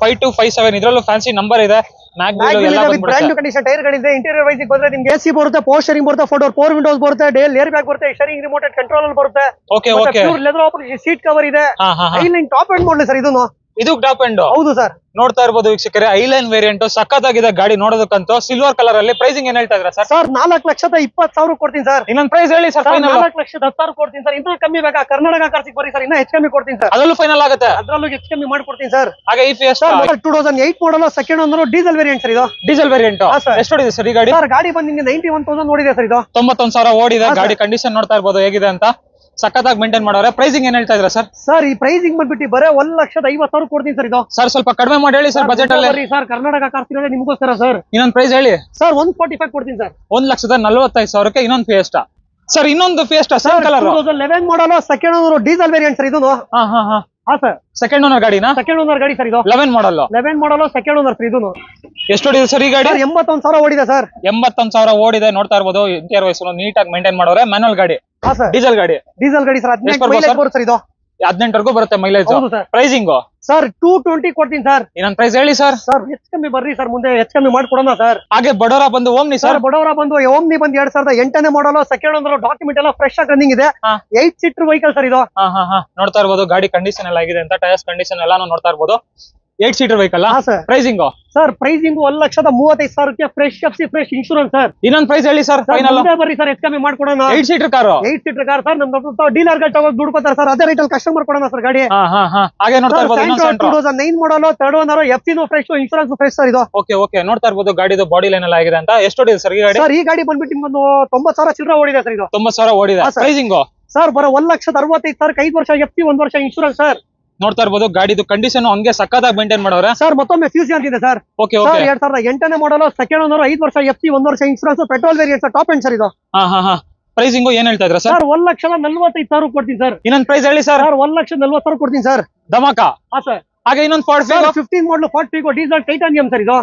5257. ಇದರಲ್ಲೂ ಫ್ಯಾನ್ಸಿ ನಂಬರ್ ಇದೆ. ಬ್ರ್ಯಾಂಡ್ ಕಂಡೀಷನ್ ಟೈರ್ ಗಳಿದೆ. ಇಂಟೀರಿಯರ್ ವೈಸ್ ಬಂದ್ರೆ ನಿಮ್ಗೆ ಎಸಿ ಬರುತ್ತೆ, ಪವರ್ ಸ್ಟೀರಿಂಗ್ ಬರುತ್ತೆ, ಫೋರ್ ವಿಂಡೋಸ್ ಬರುತ್ತೆ, ಡಿಎಲ್ ಏರ್ ಬ್ಯಾಗ್ ಬರುತ್ತೆ, ಸ್ಟೀರಿಂಗ್ ರಿಮೋಟ್ ಕಂಟ್ರೋಲ್ ಬರುತ್ತೆ, pure leather polish seat cover ಇದೆ. ಹೈಲೈನ್ ಟಾಪ್ ಎಂಡ್ ಮಾಡಲಿ ಸರ್. ಇದು ಟಾಪ್ ಎಂಡ್. ಹೌದು ಸರ್. ನೋಡ್ತಾ ಇರ್ಬೋದು ವೀಕ್ಷಕರೇ, ಐಲೈನ್ ವೇರಿಯಂಟ್ ಸಖತ್ತಾಗಿದೆ ಗಾಡಿ ನೋಡೋದಕ್ಕಂತೂ. ಸಿಲ್ವರ್ ಕಲರ್ ಅಲ್ಲಿ. ಪ್ರೈಸಿಂಗ್ ಏನ್ ಹೇಳ್ತಾ ಇದ್ರ ಸರ್? ಸರ್ 4,20,000 ಕೊಡ್ತೀನಿ ಸರ್. ಇನ್ನೊಂದು ಪ್ರೈಸ್ ಹೇಳಿ ಸರ್? 4,10,000 ಕೊಡ್ತೀನಿ ಸರ್. ಇನ್ನೂ ಕಮ್ಮಿ ಬೇಕಾ? ಕರ್ನಾಟಕ ಕಾರ್ಸಿಗೆ ಬರೀ ಸರ್, ಇನ್ನೂ ಹೆಚ್ಚು ಕಮ್ಮಿ ಕೊಡ್ತೀನಿ ಸರ್. ಅದರಲ್ಲೂ ಫೈನಲ್ ಆಗುತ್ತೆ? ಅದರಲ್ಲೂ ಹೆಚ್ಚು ಕಮ್ಮಿ ಮಾಡ್ಕೊಡ್ತೀನಿ ಸರ್. ಹಾಗೆ ಈ Fiesta 2008 model, second owner, diesel variant sir. ಇದು ಡೀಸೆಲ್ ವೇರಿಯಂಟ್. ಎಷ್ಟು ಹೊಡಿದೆ ಸರ್ ಈ ಗಾಡಿ? ಸರ್ ಗಾಡಿ ಬಂದು ನಿಮಗೆ 91,000 ಓಡಿದೆ ಸರ್. ಇದು 91,000 ಓಡಿದೆ. ಗಾಡಿ ಕಂಡೀಷನ್ ನೋಡ್ತಾ ಇರ್ಬೋದು ಹೇಗಿದೆ ಅಂತ. ಸಖತ್ತಾಗಿ ಮೇಂಟೈನ್ ಮಾಡೋರೆ. ಪ್ರೈಸಿಂಗ್ ಏನ್ ಹೇಳ್ತಾ ಇದ್ರ ಸರ್? ಸರ್ ಈ ಪ್ರೈಸಿಂಗ್ ಬಂದ್ಬಿಟ್ಟು ಬರೇ 1,50,000 ಕೊಡ್ತೀನಿ ಸರ್. ಇದು ಸರ್ ಸ್ವಲ್ಪ ಕಡಿಮೆ ಮಾಡಿ ಹೇಳಿ ಸರ್ ಬಜೆಟ್ ಅಲ್ಲಿ. ಸರ್ ಕರ್ನಾಟಕ ಕಾರ್ಸ್ ಇರೋದೇ ನಿಮಗೋಸ್ಕರ ಸರ್. ಇನ್ನೊಂದು ಪ್ರೈಸ್ ಹೇಳಿ ಸರ್. 145 ಕೊಡ್ತೀನಿ ಸರ್. 1,45,000 ಇನ್ನೊಂದು ಫಿಯೆಸ್ಟಾ. ಸರ್ ಇನ್ನೊಂದು Fiesta same colour, 2011 model, second owner, diesel variant sir. ಇದು ಸರ್ ಸೆಕೆಂಡ್ ಓನರ್ ಗಾಡಿನಾ? ಸೆಕೆಂಡ್ ಓನರ್ ಗಾಡಿ ಸರ್. ಇದು 11 ಮಾಡಲ್, ಸೆಕೆಂಡ್ ಓನರ್ ಸರ್. ಇದು ಎಷ್ಟು ಓಡಿದೆ ಸರ್ ಈ ಗಾಡಿ? 81,000 ಓಡಿದೆ ಸರ್. 81,000 ಓಡಿದೆ. ನೋಡ್ತಾ ಇರ್ಬೋದು ಇಂಟೀರಿಯರ್ ವೈಸ್ ನೀಟಾಗಿ ಮೇಂಟೈನ್ ಮಾಡೋರೆ. ಮ್ಯಾನುವಲ್ ಗಾಡಿ, ಡೀಸೆಲ್ ಗಾಡಿ. ಸರ್ 18 ಮೈಲೇಜ್ ಬರುತ್ತೆ ಸರ್. ಇದು 18 ಬರುತ್ತೆ ಮೈಲೇಜ್. ಹೌದು ಸರ್. ಪ್ರೈಸಿಂಗ್ ಸರ್ 220 ಕೊಡ್ತೀನಿ ಸರ್. ಇನ್ನೊಂದ್ ಪ್ರೈಸ್ ಹೇಳಿ ಸರ್. ಸರ್ ಹೆಚ್ಚು ಕಮ್ಮಿ ಬರ್ರಿ ಸರ್, ಮುಂದೆ ಹೆಚ್ಚು ಕಮ್ಮಿ ಮಾಡ್ಕೊಡೋಣ ಸರ್. ಹಾಗೆ ಬಡವರ ಬಂದು ಓಮ್ನಿ ಸರ್ ಸರ್. ಬಡವರ ಬಂದು ಓಮ್ನಿ ಬಂದು 2008ನೇ ಮಾಡಲ್, ಸೆಕೆಂಡ್ ಓನರ್, ಡಾಕ್ಯುಮೆಂಟ್ ಎಲ್ಲ ಫ್ರೆಶ್ ಆಗಿ ರನ್ನಿಂಗ್ ಇದೆ. 8 ಸೀಟರ್ ವೆಹಿಕಲ್ ಸರ್ ಇದು. ನೋಡ್ತಾ ಇರ್ಬೋದು ಗಾಡಿ ಕಂಡೀಷನ್ ಎಲ್ಲ ಆಗಿದೆ ಅಂತ, ಟೈರ್ಸ್ ಕಂಡೀಷನ್ ಎಲ್ಲಾನು ನೋಡ್ತಾ ಇರ್ಬೋದು. 8 seater vehicle. Sir pricing sir pricing 1,35,000 fresh FC fresh insurance sir. ಇನ್ನೊಂದ್ ಪ್ರೈಸ್ ಹೇಳಿ ಸರ್ ಫೈನಲ್. ಬರ್ರಿ ಸರ್ ಹೆಚ್ಚು ಕಮ್ಮಿ ಮಾಡ್ಕೊಡೋಣ. 8 seater car. 8 seater car sir. ನಮ್ಮ ಡೀಲರ್ ಗಳು ತಗೊಂಡು ದುಡ್ಕೋತಾರೆ ಸರ್, ಅದೇ ರೇಟ್ ಅಲ್ಲಿ ಕಸ್ಟಮರ್ ಕೊಡೋಣ ಸರ್ ಗಾಡಿ. ಹಾಗೆ ನೋಡ್ತಾ ಇರ್ಬೋದು ಇನ್ನೊಂದ್ ಸೆಂಟ್ರೋ 2009 ಮಾಡಲ್, ಥರ್ಡ್ ಓನರ್, ಎಫ್ಸಿನೂ ಫ್ರೆಶ್, ಇನ್ಶೂರೆನ್ಸ್ ಫ್ರೆಶ್ ಸರ್ ಇದು. ಓಕೆ ನೋಡ್ತಾ ಇರ್ಬೋದು ಗಾಡಿದು ಬಾಡಿ ಲೈನ್ ಎಲ್ಲ ಆಗಿದೆ ಅಂತ. ಎಷ್ಟು ಓಡಿದೆ ಸರ್ ಈ ಗಾಡಿ? ಸರ್ ಈ ಗಾಡಿ ಬಂದ್ಬಿಟ್ಟು ನಿಮ್ಗೊಂದು 90,000 ಚಿಲ್ಲರೆ ಓಡಿದೆ ಸರ್ ಇದು. 90,000 ಓಡಿದೆ. ಪ್ರೈಸಿಂಗ್ ಸರ್ ಬರೋ 1,65,000, 5 ವರ್ಷ ಎಫ್ಸಿ, 1 ವರ್ಷ ಇನ್ಶೂರೆನ್ಸ್ ಸರ್. ನೋಡ್ತಾ ಇರ್ಬೋದು ಗಾಡಿದು ಕಂಡೀಷನ್ ಹಂಗೆ ಸಕ್ಕತ್ತಾಗಿ ಮೇಂಟೈನ್ ಮಾಡೋರೆ ಸರ್. ಮತ್ತೊಮ್ಮೆ ಫ್ಯೂಸಿ ಅಂತಿದೆ sir. Okay 2008ನೇ model, second owner, 5 ವರ್ಷ ಎಫ್ಸಿ, 1 ವರ್ಷ insurance, petrol variant sir, top end sir ಇದು. ಪ್ರೈಸಿಂಗ್ ಏನ್ ಹೇಳ್ತಾ ಇದ್ರ ಸರ್? 1,45,000 ಕೊಡ್ತೀನಿ ಸರ್. ಇನ್ನೊಂದ್ ಪ್ರೈಸ್ ಹೇಳಿ ಸರ್. 1,40,000 ಕೊಡ್ತೀನಿ ಸರ್. ಧಮಾಕ. ಸರ್ ಹಾಗೆ ಇನ್ನೊಂದು 15 ಮಾಡಲ್, 40 ಡೀಸೆಲ್ ಟೈಟಾನಿಯಂ ಸರ್ ಇದು.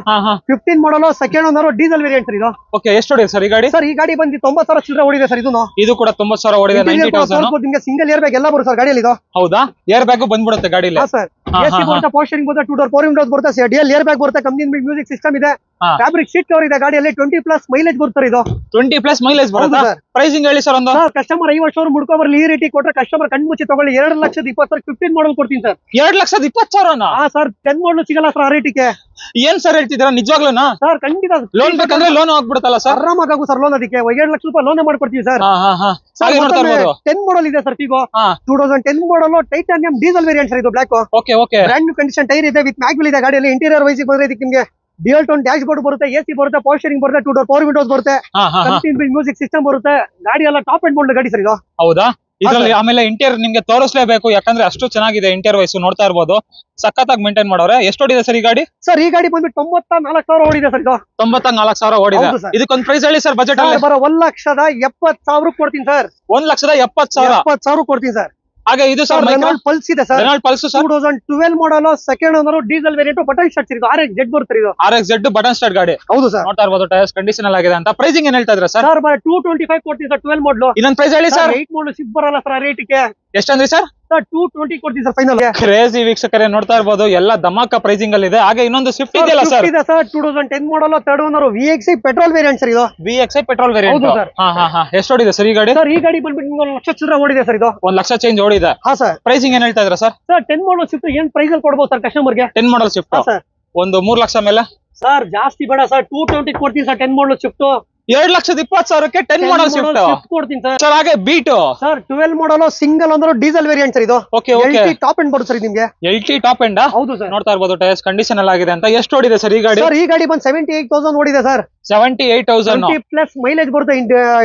15 model, second owner, diesel variant sir ಇದು. ಓಕೆ ಎಷ್ಟು ಓಡಿದೆ ಸರ್ ಈ ಗಾಡಿ? ಸರ್ ಈ ಗಾಡಿ ಬಂದು 90,000 ಚಿಲ್ಲರೆ ಓಡಿದೆ ಸರ್. ಇದು ಕೂಡ 90,000 ಓಡಿದೆ. 90,000 ನಿಮಗೆ ಸಿಂಗಲ್ ಏರ್ ಬ್ಯಾಗ್ ಎಲ್ಲ ಬರುತ್ತೆ ಸರ್ ಗಾಡಿಯಲ್ಲಿ ಇದು. ಹೌದಾ? ಏರ್ ಬ್ಯಾಗ್ ಬಂದ್ಬಿಡುತ್ತೆ ಗಾಡಿಯಲ್ಲಿ. ಸರ್ ಎಸಿ ಬರುತ್ತೆ, ಪೋಸ್ಟರಿಂಗ್ ಬರುತ್ತೆ, 2 ಡೋರ್ 4 ವಿಂಡೋಸ್ ಬರುತ್ತೆ, ಡಿಎಲ್ ಏರ್ ಬ್ಯಾಗ್ ಬರುತ್ತೆ, ಕಂಪನಿ ಮ್ಯೂಸಿಕ್ ಸಿಸ್ಟಮ್ ಇದೆ, ಫ್ಯಾಬ್ರಿಕ್ ಸೀಟ್ ಕವರ್ ಇದೆ ಗಾಡಿಯಲ್ಲಿ. 20+ ಮೈಲೇಜ್ ಬರುತ್ತೆ ಇದು. 20+ ಮೈಲೇಜ್ ಬರುತ್ತೆ. ಪ್ರೈಸಿಂಗ್ ಹೇಳಿ ಸರ್ ಒಂದು. ಕಸ್ಟಮರ್ 5 ವರ್ಷ ಮುಡ್ಕೊ ಬರ್ಲಿ, ಈ ರೀತಿ ಕೊಟ್ರೆ ಕಸ್ಟಮರ್ ಕಣ್ ಮುಚ್ಚಿ ತಗೊಳ್ಳಿ. 2,20,000 15 ಮಾಡಲ್ ಕೊಡ್ತೀನಿ ಸರ್. 2,20,000 ಸರ್ 10 ಮಾಡಲ್ ಸಿಗಲ್ಲ ಸರ್ ಆ ರೇಟಿಗೆ. ಏನ್ ಸರ್ ಹೇಳ್ತಿದ್ದೀರಾ? ನಿಜವಾಗ್ಲೂನಾ? ಸರ್ ಖಂಡಿತ. ಲೋನ್ ಬೇಕಂದ್ರೆ ಲೋನ್ ಆಗ್ಬಿಡುತ್ತಲ್ಲ ಸರ್? ಆರಾಮಾಗು ಸರ್ ಲೋನ್. ಅದಕ್ಕೆ 2 ಲಕ್ಷ ರೂಪಾಯಿ ಲೋನ್ ಮಾಡ್ಕೊಡ್ತೀವಿ ಸರ್. 10 ಮಾಡಲ್ ಇದೆ sir Figo. 2010 model, titanium diesel variant sir ಇದು, black. Brand new condition tyre ಇದೆ, ವಿತ್ ಮ್ಯಾಗ್ವಿಲ್ ಇದೆ ಗಾಡಿಯಲ್ಲಿ. ಇಂಟೀರಿಯರ್ ವೈಸ್ ಬಂದ್ರೆ ಇದಕ್ಕೆ ನಿಮಗೆ ಡ್ಯೂಯಲ್ ಟೋನ್ ಡ್ಯಾಶ್ ಬೋರ್ಡ್ ಬರುತ್ತೆ, ಎಸಿ ಬರುತ್ತೆ, ಪೋಸ್ಟರಿಂಗ್ ಬರುತ್ತೆ, 2 ಡೋರ್ 4 ವಿಂಡೋಸ್ ಬರುತ್ತೆ, ಕಂಪನಿ ಮ್ಯೂಸಿಕ್ ಸಿಸ್ಟಮ್ ಬರುತ್ತೆ. ಗಾಡಿ ಎಲ್ಲ ಟಾಪ್ ಅಂಡ್ ಮಾಡಲ್ ಗಾಡಿ ಸರ್ ಇದು. ಹೌದಾ? ಇದ್ರಲ್ಲಿ ಆಮೇಲೆ ಇಂಟೀರಿಯರ್ ನಿಮ್ಗೆ ತೋರಿಸಲೇಬೇಕು, ಯಾಕಂದ್ರೆ ಅಷ್ಟು ಚೆನ್ನಾಗಿದೆ ಇಂಟೀರಿಯರ್ ವೈಸ್. ನೋಡ್ತಾ ಇರ್ಬೋದು ಸಖತ್ತಾಗಿ ಮೇಂಟೈನ್ ಮಾಡೋರೆ. ಎಷ್ಟು ಓಡಿದೆ ಸರ್ ಈ ಗಾಡಿ? ಸರ್ ಈ ಗಾಡಿ ಬಂದ್ಬಿಟ್ಟು 94,000 ಓಡಿದೆ ಸರ್ ಇದು. 94,000 ಓಡಿದೆ. ಇದಕ್ಕೊಂದು ಪ್ರೈಸ್ ಹೇಳಿ ಸರ್ ಬಜೆಟ್ ಅಲ್ಲಿ. 1,70,000 ಕೊಡ್ತೀನಿ ಸರ್. 1,70,000 ಕೊಡ್ತೀನಿ ಸರ್. ಹಾಗೆ ಇದು ಸರ್ ರೆನಾಲ್ಟ್ ಪಲ್ಸ್ ಇದೆ sir. Renault Pulse sir 2012 model, second owner, diesel variant, button start ಇದು. RX-Z ಬರುತ್ತೆ ಇದು. RX-Z ಬಟನ್ ಸ್ಟಾರ್ಟ್ ಗಾಡಿ. ಹೌದು ಸರ್. ನೋಡ್ತಾ ಇರ್ಬೋದು ಟೈರ್ಸ್ ಕಂಡೀಷನ್ ಆಗಿದೆ ಅಂತ. ಪ್ರೈಸಿಂಗ್ ಏನ್ ಹೇಳ್ತಾ ಇದ್ರ ಸರ್? 225 ಕೊಡ್ತೀನಿ ಸರ್ 12 ಮಾಡಲ್. ಇನ್ನೊಂದ್ ಪ್ರೈಸ್ ಹೇಳಿ ಸರ್. 8 ಮಾಡಲ್ ಶಿಪ್ ಬರಲ್ಲ ಸರ್ ಆ ರೇಟಿಗೆ. ಎಷ್ಟಂದ್ರಿ ಸರ್? 220 ಕೊಡ್ತೀನಿ ಸರ್ ಫೈನಲ್. ಕ್ರೇಜಿ ವೀಕ್ಷಕರೇ ನೋಡ್ತಾ ಇರ್ಬೋದು ಎಲ್ಲ ಧಮಾಕ ಪ್ರೈಸಿಂಗ್ ಅಲ್ಲಿ ಇದೆ. ಹಾಗೆ ಇನ್ನೊಂದು ಸ್ವಿಫ್ಟ್ ಇದೆಯಲ್ಲ ಸರ್? ಇದೆ sir 2010 model, third owner, VXI petrol variant sir ಇದು. VXI petrol variant. ಎಷ್ಟು ಓಡಿದೆ ಸರ್ ಈ ಗಾಡಿ? ಸರ್ ಈ ಗಾಡಿ ಬಂದ್ಬಿಟ್ಟು 1 ಲಕ್ಷ ಚಿಲ್ಲರೆ ಓಡಿದೆ ಸರ್ ಇದು. 1 ಲಕ್ಷ ಚೇಂಜ್ ಓಡಿದೆ. ಸರ್ ಪ್ರೈಸಿಂಗ್ ಏನ್ ಹೇಳ್ತಾ ಇದ್ರ ಸರ್? 10 ಮಾಡಲ್ ಶಿಫ್ಟ್ ಏನ್ ಪ್ರೈಸ್ ಅಲ್ಲಿ ಕೊಡ್ಬೋದು ಸರ್ ಕಸ್ಟಮರ್ ಗೆ? 10 ಮಾಡಲ್ ಶಿಫ್ಟ್ ಒಂದು 3 ಲಕ್ಷ ಮೇಲೆ. ಸರ್ ಜಾಸ್ತಿ ಬೇಡ ಸರ್, 220 ಕೊಡ್ತೀನಿ ಸರ್ 10 ಮಾಡಲ್ ಶಿಫ್ಟ್. 2,20,000ಕ್ಕೆ 10 ಮಾಡಲ್ ಶಿಫ್ಟ್ ಕೊಡ್ತೀನಿ ಸರ್. ಸರ್ ಹಾಗೆ Beat sir 12 model, single owner, diesel variant sir ಇದು. ಟಾಪ್ ಎಂಡ್ ಬರುತ್ತೆ ಸರ್ ನಿಮಗೆ. LT top end. ಹೌದು ಸರ್. ನೋಡ್ತಾ ಇರ್ಬೋದು ಟೈರ್ಸ್ ಕಂಡೀಷನ್ ಎಲ್ಲ ಆಗಿದೆ ಅಂತ. ಎಷ್ಟು ಓಡಿದೆ ಸರ್ ಈ ಗಾಡಿ? ಸರ್ ಈ ಗಾಡಿ ಬಂದು 78,000 ಓಡಿದೆ ಸರ್. 78,000 20+ ಮೈಲೇಜ್ ಬರುತ್ತೆ.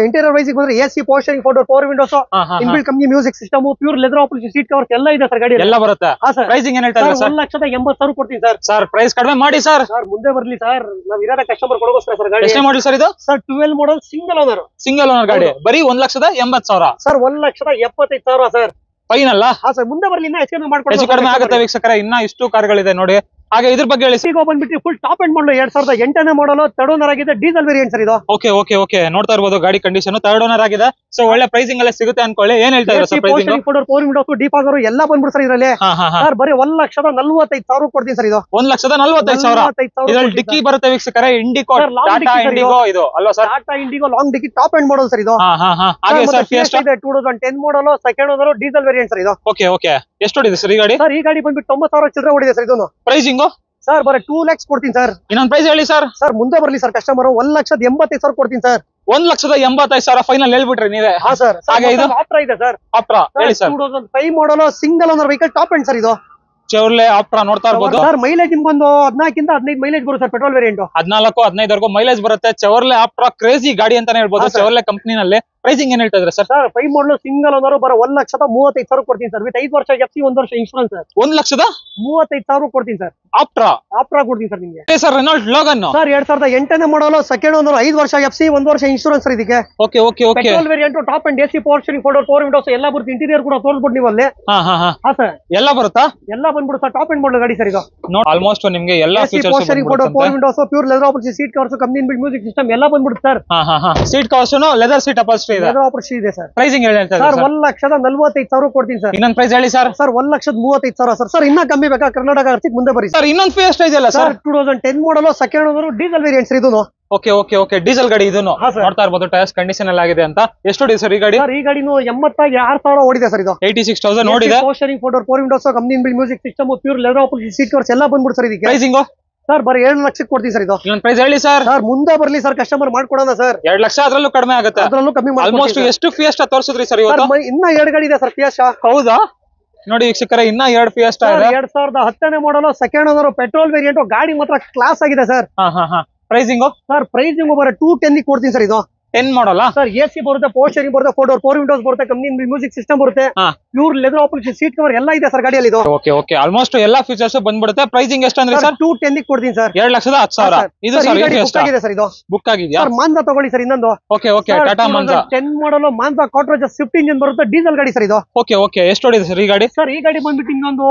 ಇಂಟೀರಿಯರ್ ವೈಸ್ ಬಂದ್ರೆ AC, ಪೋಸ್ಟರಿಂಗ್, 4 Windows, inbuilt company music system, pure leather operation, seat covers ಎಲ್ಲ ಇದೆ ಸರ್ ಗಾಡಿ ಎಲ್ಲ ಬರುತ್ತೆ. ಪ್ರೈಸಿಂಗ್ ಏನ್ ಹೇಳ್ತಾ ಇದ್ದೀರಾ ಸರ್? 1,80,000 ಕೊಡ್ತೀನಿ ಸರ್. ಸರ್ ಪ್ರೈಸ್ ಕಡಿಮೆ ಮಾಡಿ ಸರ್. ಸರ್ ಮುಂದೆ ಬರ್ಲಿ ಸರ್, ನಾವ್ ಇರೋದ ಕಸ್ಟಮರ್ ಕೊಡೋಗೋಸ್ಕರ ಸರ್ ಗಾಡಿ. ಎಷ್ಟೇ ಮಾಡಲ್ ಸರ್ ಇದು? ಸರ್ 12 ಮಾಡಲ್, ಸಿಂಗಲ್ ಓನರ್ ಗಾಡಿ. ಬರೀ 1,80,000 ಸರ್. 1,75,000 sir final. ಸರ್ ಮುಂದೆ ಬರ್ಲಿ, ಇನ್ನ ಹೆಚ್ಚು ಕಡಿಮೆ ಆಗುತ್ತೆ ವೀಕ್ಷಕರೇ. ಇನ್ನ ಇಷ್ಟು ಕಾರ್ಗಳಿದೆ ನೋಡಿ. ಹಾಗೆ ಇದ್ರ ಬಗ್ಗೆ ಹೇಳಿ. ಈಗ ಬಂದ್ಬಿಟ್ಟು ಫುಲ್ ಟಾಪ್ ಎಂಡ್ ಮಾಡಲ್, 2008ನೇ ಮಾಡಲ್, ಥರ್ಡ್ ಓನರ್ ಆಗಿದೆ, ಡೀಸೆಲ್ ವೇರಿಯಂಟ್ ಸರ್ ಇದು. ಓಕೆ ನೋಡ್ತಾ ಇರ್ಬೋದು ಗಾಡಿ ಕಂಡೀಷನ್ ಥರ್ಡ್ ಓನರ್ ಆಗಿದೆ. ಸೊ ಒಳ್ಳೆ ಪ್ರೈಸಿಂಗ್ ಅಲ್ಲೇ ಸಿಗುತ್ತೆ ಅನ್ಕೊಳ್ಳಿ. ಏನ್ ಹೇಳ್ತಾ ಇದ್ದಾರೆ ಸರ್ ಪ್ರೈಸಿಂಗ್? 4 ವಿಂಡೋಸ್, ಡಿಫಾಗರ್ ಎಲ್ಲ ಬಂದ್ಬಿಟ್ಟು ಸರ್ ಇದರಲ್ಲಿ. ಸರ್ ಬರೀ 1,45,000 ಕೊಡ್ತೀನಿ ಸರ್ ಇದು. 1,45,000 ಇದ್ರಲ್ಲಿ ಡಿಕ್ಕಿ ಬರುತ್ತೆ ವೀಕ್ಷಕರೇ. ಇಂಡಿಗೋ, ಟಾಟಾ ಇಂಡಿಗೋ ಇದು ಅಲ್ವಾ sir? Tata Indigo long dicky top end model sir ಇದು. ಹಾಗೆ sir Fiesta 2010 model, second owner, diesel variant sir ಇದು. ಓಕೆ ಎಷ್ಟು ಓಡಿದೆ ಸರ್ ಈ ಗಾಡಿ? ಸರ್ ಈ ಗಾಡಿ ಬಂದ್ಬಿಟ್ಟು 90,000 ಚಿಲ್ಲರೆ ಓಡಿದೆ ಸರ್ ಇದು. ಪ್ರೈಸಿಂಗ್ ಸರ್ ಬರೀ 2 lakhs ಕೊಡ್ತೀನಿ ಸರ್. ಇನ್ನೊಂದು ಪ್ರೈಸ್ ಹೇಳಿ ಸರ್. ಸರ್ ಮುಂದೆ ಬರ್ಲಿ ಸರ್ ಕಸ್ಟಮರ್. 1,85,000 ಕೊಡ್ತೀನಿ ಸರ್. 1,85,000 ಫೈನಲ್ ಹೇಳ್ಬಿಟ್ರಿ ನೀವೇ. ಸರ್ ಹಾಗೆ ಇದು ಆಪ್ಟ್ರಾ ಇದೆ ಸರ್. ಆಪ್ಟ್ರಾ ಹೇಳಿ sir. 2005 model, single owner vehicle, top end sir ಇದು. ಚೆವ್ರಲೆ ಆಪ್ಟ್ರಾ ನೋಡ್ತಾ ಇರ್ಬೋದು ಸರ್. ಮೈಲೇಜ್ ನಿಮ್ಗೊಂದು 14 ಇಂದ 15 ಮೈಲೇಜ್ ಬರುತ್ತೆ ಸರ್. ಪೆಟ್ರೋಲ್ ವೇರಿಯಂಟ್ 14-15 ಮೈಲೇಜ್ ಬರುತ್ತೆ. ಚೆವ್ರಲೆ ಆಪ್ಟ್ರಾ ಕ್ರೇಜಿ ಗಾಡಿ ಅಂತಾನೆ ಹೇಳ್ಬೋದು ಚೆವ್ರಲೆ ಕಂಪನಿನಲ್ಲಿ. ಪ್ರೈಸಿಂಗ್ ಏನ್ ಹೇಳ್ತಾ ಇದ್ರೆ ಸರ್? 5 ಮಾಡಲ್, ಸಿಂಗಲ್ ಓನರ್, ಬರೋ 1,35,000 ಕೊಡ್ತೀನಿ ಸರ್. ವಿತ್ 5 ವರ್ಷ ಎಫ್ಸಿ, 1 ವರ್ಷ ಇನ್ಶೂರೆನ್ಸ್ ಸರ್. 1,35,000 ಕೊಡ್ತೀನಿ ಸರ್. ಆಪ್ಟ್ರಾ ಕೊಡ್ತೀನಿ ಸರ್ ನಿಮಗೆ. ಸರ್ ರೆನಾಲ್ಟ್ ಲೋಗನ್ ಸರ್ 2008ನೇ ಮಾಡಲ್, ಸೆಕೆಂಡ್ ಓನರ್, 5 ವರ್ಷ ಎಫ್ಸಿ, 1 ವರ್ಷ ಇನ್ಶೂರೆನ್ಸ್ ಸರ್ ಇದಕ್ಕೆ. Petrol variant, top and AC, portion, 4 Windows ಎಲ್ಲ ಬರುತ್ತೆ. ಇಂಟೀರಿಯರ್ ಕೂಡ ತೋರಿಸ್ಬಿಟ್ಟು ನೀವು ಅಲ್ಲಿ. ಸರ್ ಎಲ್ಲ ಬರುತ್ತಾ? ಎಲ್ಲ ಬಂದ್ಬಿಡುತ್ತೆ ಸರ್. ಟಾಪ್ ಅಂಡ್ ಮಾಡಲ್ ಗಾಡಿ ಸರ್ ಇದು. ಆಲ್ಮೋಸ್ಟ್ ನಿಮಗೆ ಎಲ್ಲ features, 4 windows, pure leather operation, seat covers, company music system ಎಲ್ಲ ಬಂದ್ಬಿಡುತ್ತೆ sir. Seat covers, leather seat upholstery ಇದೆ. ಲೆದರ್ ಆಪರೇಷನ್ ಇದೆ ಸರ್. ಪ್ರೈಸಿಂಗ್ ಹೇಳ್ತಾ ಸರ್ 1,45,000 ಕೊಡ್ತೀನಿ ಸರ್. ಇನ್ನೊಂದು ಪ್ರೈಸ್ ಹೇಳಿ ಸರ್. Sir 1,35,000 sir. ಸರ್ ಇನ್ನ ಕಮ್ಮಿ ಬೇಕಾ? ಕರ್ನಾಟಕ ಅರ್ಚಿಗೆ ಮುಂದೆ ಬರೀ ಸರ್. ಇನ್ನೊಂದು ಫಿಯೆಸ್ಟಾ ಇದೆಯಲ್ಲ sir. 2010 model second owner diesel variant sir ಇದು. ಓಕೆ ಓಕೆ ಓಕೆ ಡೀಸೆಲ್ ಗಾಡಿ ಇದನ್ನು ನೋಡ್ತಾ ಇರ್ಬೋದು. ಟೈರ್ಸ್ ಕಂಡೀಷನ್ ಎಲ್ಲ ಆಗಿದೆ ಅಂತ. ಎಷ್ಟು ಹೊಡಿದೆ ಸರ್ ಈ ಗಾಡಿ? ಸರ್ ಈ ಗಾಡಿನು 86,000 ಓಡಿದೆ ಸರ್. ಇದು 86,000 ನೋಡಿದೆ. ಪೋಸ್ಟರಿಂಗ್ four windows company build music system pure leather operation seat covers ಎಲ್ಲ ಬಂದ್ಬಿಟ್ಟು ಸರ್. ಇದಕ್ಕೆ ಪ್ರೈಸಿಂಗ್ ಸರ್ ಬರೀ 7 ಲಕ್ಷಕ್ಕೆ ಕೊಡ್ತೀನಿ ಸರ್. ಇದು ಇನ್ನೊಂದು ಪ್ರೈಸ್ ಹೇಳಿ ಸರ್. ಸರ್ ಮುಂದೆ ಬರ್ಲಿ ಸರ್, ಕಸ್ಟಮರ್ ಮಾಡ್ಕೊಡೋಣ ಸರ್. 2 ಲಕ್ಷ ಅದ್ರಲ್ಲೂ ಕಡಿಮೆ ಆಗುತ್ತೆ. ಅದ್ರಲ್ಲೂ ಕಮ್ಮಿ ಆಲ್ಮೋಸ್ಟ್ ಎಷ್ಟು ಫಿಯೆಸ್ಟಾ ತೋರಿಸಿದ್ರಿ ಸರ್ ಇವತ್ತು? ಇನ್ನ 2 ಗಾಡಿ ಇದೆ ಸರ್ ಫಿಯೆಸ್ಟಾ. ಹೌದಾ? ನೋಡಿ ವೀಕ್ಷಕರೇ, ಇನ್ನ 2 ಫಿಯೆಸ್ಟಾ ಇದೆ. 2010 model second owner petrol variant ಗಾಡಿ ಮಾತ್ರ ಕ್ಲಾಸ್ ಆಗಿದೆ ಸರ್. ಪ್ರೈಸಿಂಗ್ ಸರ್ ಪ್ರೈಸಿಂಗ್ ಬರೀ 210 ಕೊಡ್ತೀನಿ ಸರ್. ಇದು 10 ಮಾಡಲ್ ಸರ್. ಎಸಿ ಬರುತ್ತೆ, ಪೋಸ್ಟರಿಂಗ್ ಬರುತ್ತೆ, ಫೋರ್ ವಿಂಡೋಸ್ ಬರುತ್ತೆ, ಕಂಪನಿ ಮ್ಯೂಸಿಕ್ ಸಿಸ್ಟಮ್ ಬರುತ್ತೆ, pure leather operation seat cover ಎಲ್ಲ ಇದೆ ಸರ್ ಗಾಡಿಯಲ್ಲಿ. ಇದು ಓಕೆ ಓಕೆ ಆಲ್ಮೋಸ್ಟ್ ಎಲ್ಲಾ ಫೀಚರ್ಸ್ ಬಂದ್ಬಿಡುತ್ತೆ. ಪ್ರೈಸಿಂಗ್ ಎಷ್ಟು ಅಂದ್ರೆ ಸರ್? 210 ಕೊಡ್ತೀನಿ ಸರ್. 2,10,000 ಇದು ಸರ್. ಬುಕ್ ಆಗಿದೆ ಸರ್. ಇದು ಬುಕ್ ಆಗಿದೆಯಾ ಸರ್? ಮಾಂಜಾ ತಗೊಳ್ಳಿ ಸರ್. ಇನ್ನೊಂದು ಓಕೆ ಓಕೆ ಟಾಟಾ ಮಾಂಜಾ 10 ಮಾಡಲ್ ಮಾಂಜಾ ಕಾಟ್ರೇಜ್ ಸ್ವಿಫ್ಟ್ ಇಂಜಿನ್ ಬರುತ್ತೆ, ಡೀಸೆಲ್ ಗಾಡಿ ಸರ್. ಇದು ಓಕೆ ಓಕೆ ಎಷ್ಟು ಓಡಿದೆ ಸರ್ ಈ ಗಾಡಿ? ಸರ್ ಈ ಗಾಡಿ ಬಂದ್ಬಿಟ್ಟು ಇನ್ನೊಂದು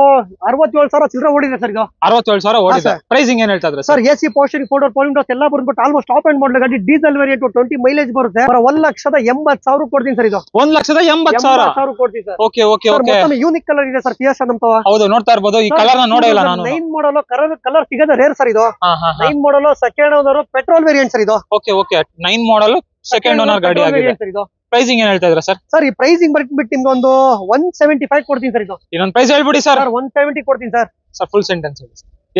67,000 ಚಿಲ್ಲರೆ ಓಡಿದೆ ಸರ್. ಇದು 67,000 ಓಡಿದೆ. ಪ್ರೈಸಿಂಗ್ ಏನ್ ಹೇಳ್ತಾ ಇದ್ರೆ ಸರ್? ಎಸಿ ಪೋಸ್ಟರಿಂಗ್ ಫೋರ್ ವಿಂಡೋಸ್ ಎಲ್ಲ ಬಂದ್ಬಿಟ್ಟು ಆಲ್ಮೋಸ್ಟ್ ಟಾಪ್ ಅಂಡ್ ಮಾಡಲ್ ಗಾಡಿ, ಡೀಸೆಲ್ ವೇರಿಯಂಟ್ 20 ಮೈಲೇಜ್ ಬರುತ್ತೆ. 1,80,000 ಕೊಡ್ತೀನಿ ಸರ್. ಇದು 1,80,000 ಕೊಡ್ತೀನಿ sir. Okay okay okay unique colour ಇದೆ ಸರ್ ಫಿಯೆಸ್ಟಾ ನಮ್ಮ. ಹೌದು ನೋಡ್ತಾ ಇರ್ಬೋದು. ಈ ಕಲರ್ ನ ನೋಡೇ ಇಲ್ಲ ನಾನು. 9 ಮಾಡಲ್ ಕಲರ್ ಸಿಗೋದು ರೇರ್ ಸರ್. ಇದು 9 model second owner petrol variant sir. ಇದು okay okay 9 model second owner ಗಾಡಿ ಆಗಿದೆ. ಪ್ರೈಸಿಂಗ್ ಏನ್ ಹೇಳ್ತಾ ಇದ್ರ ಸರ್? ಸರ್ ಈ ಪ್ರೈಸಿಂಗ್ ಬರ್ಬಿಟ್ಟು ನಿಮ್ಗೆ ಒಂದು 175 ಕೊಡ್ತೀನಿ ಸರ್. ಇದು ಇನ್ನೊಂದು ಪ್ರೈಸ್ ಹೇಳ್ಬಿಡಿ ಸರ್. 170 ಕೊಡ್ತೀನಿ ಸರ್. ಸರ್ ಫುಲ್ ಸೆಂಟೆನ್ಸ್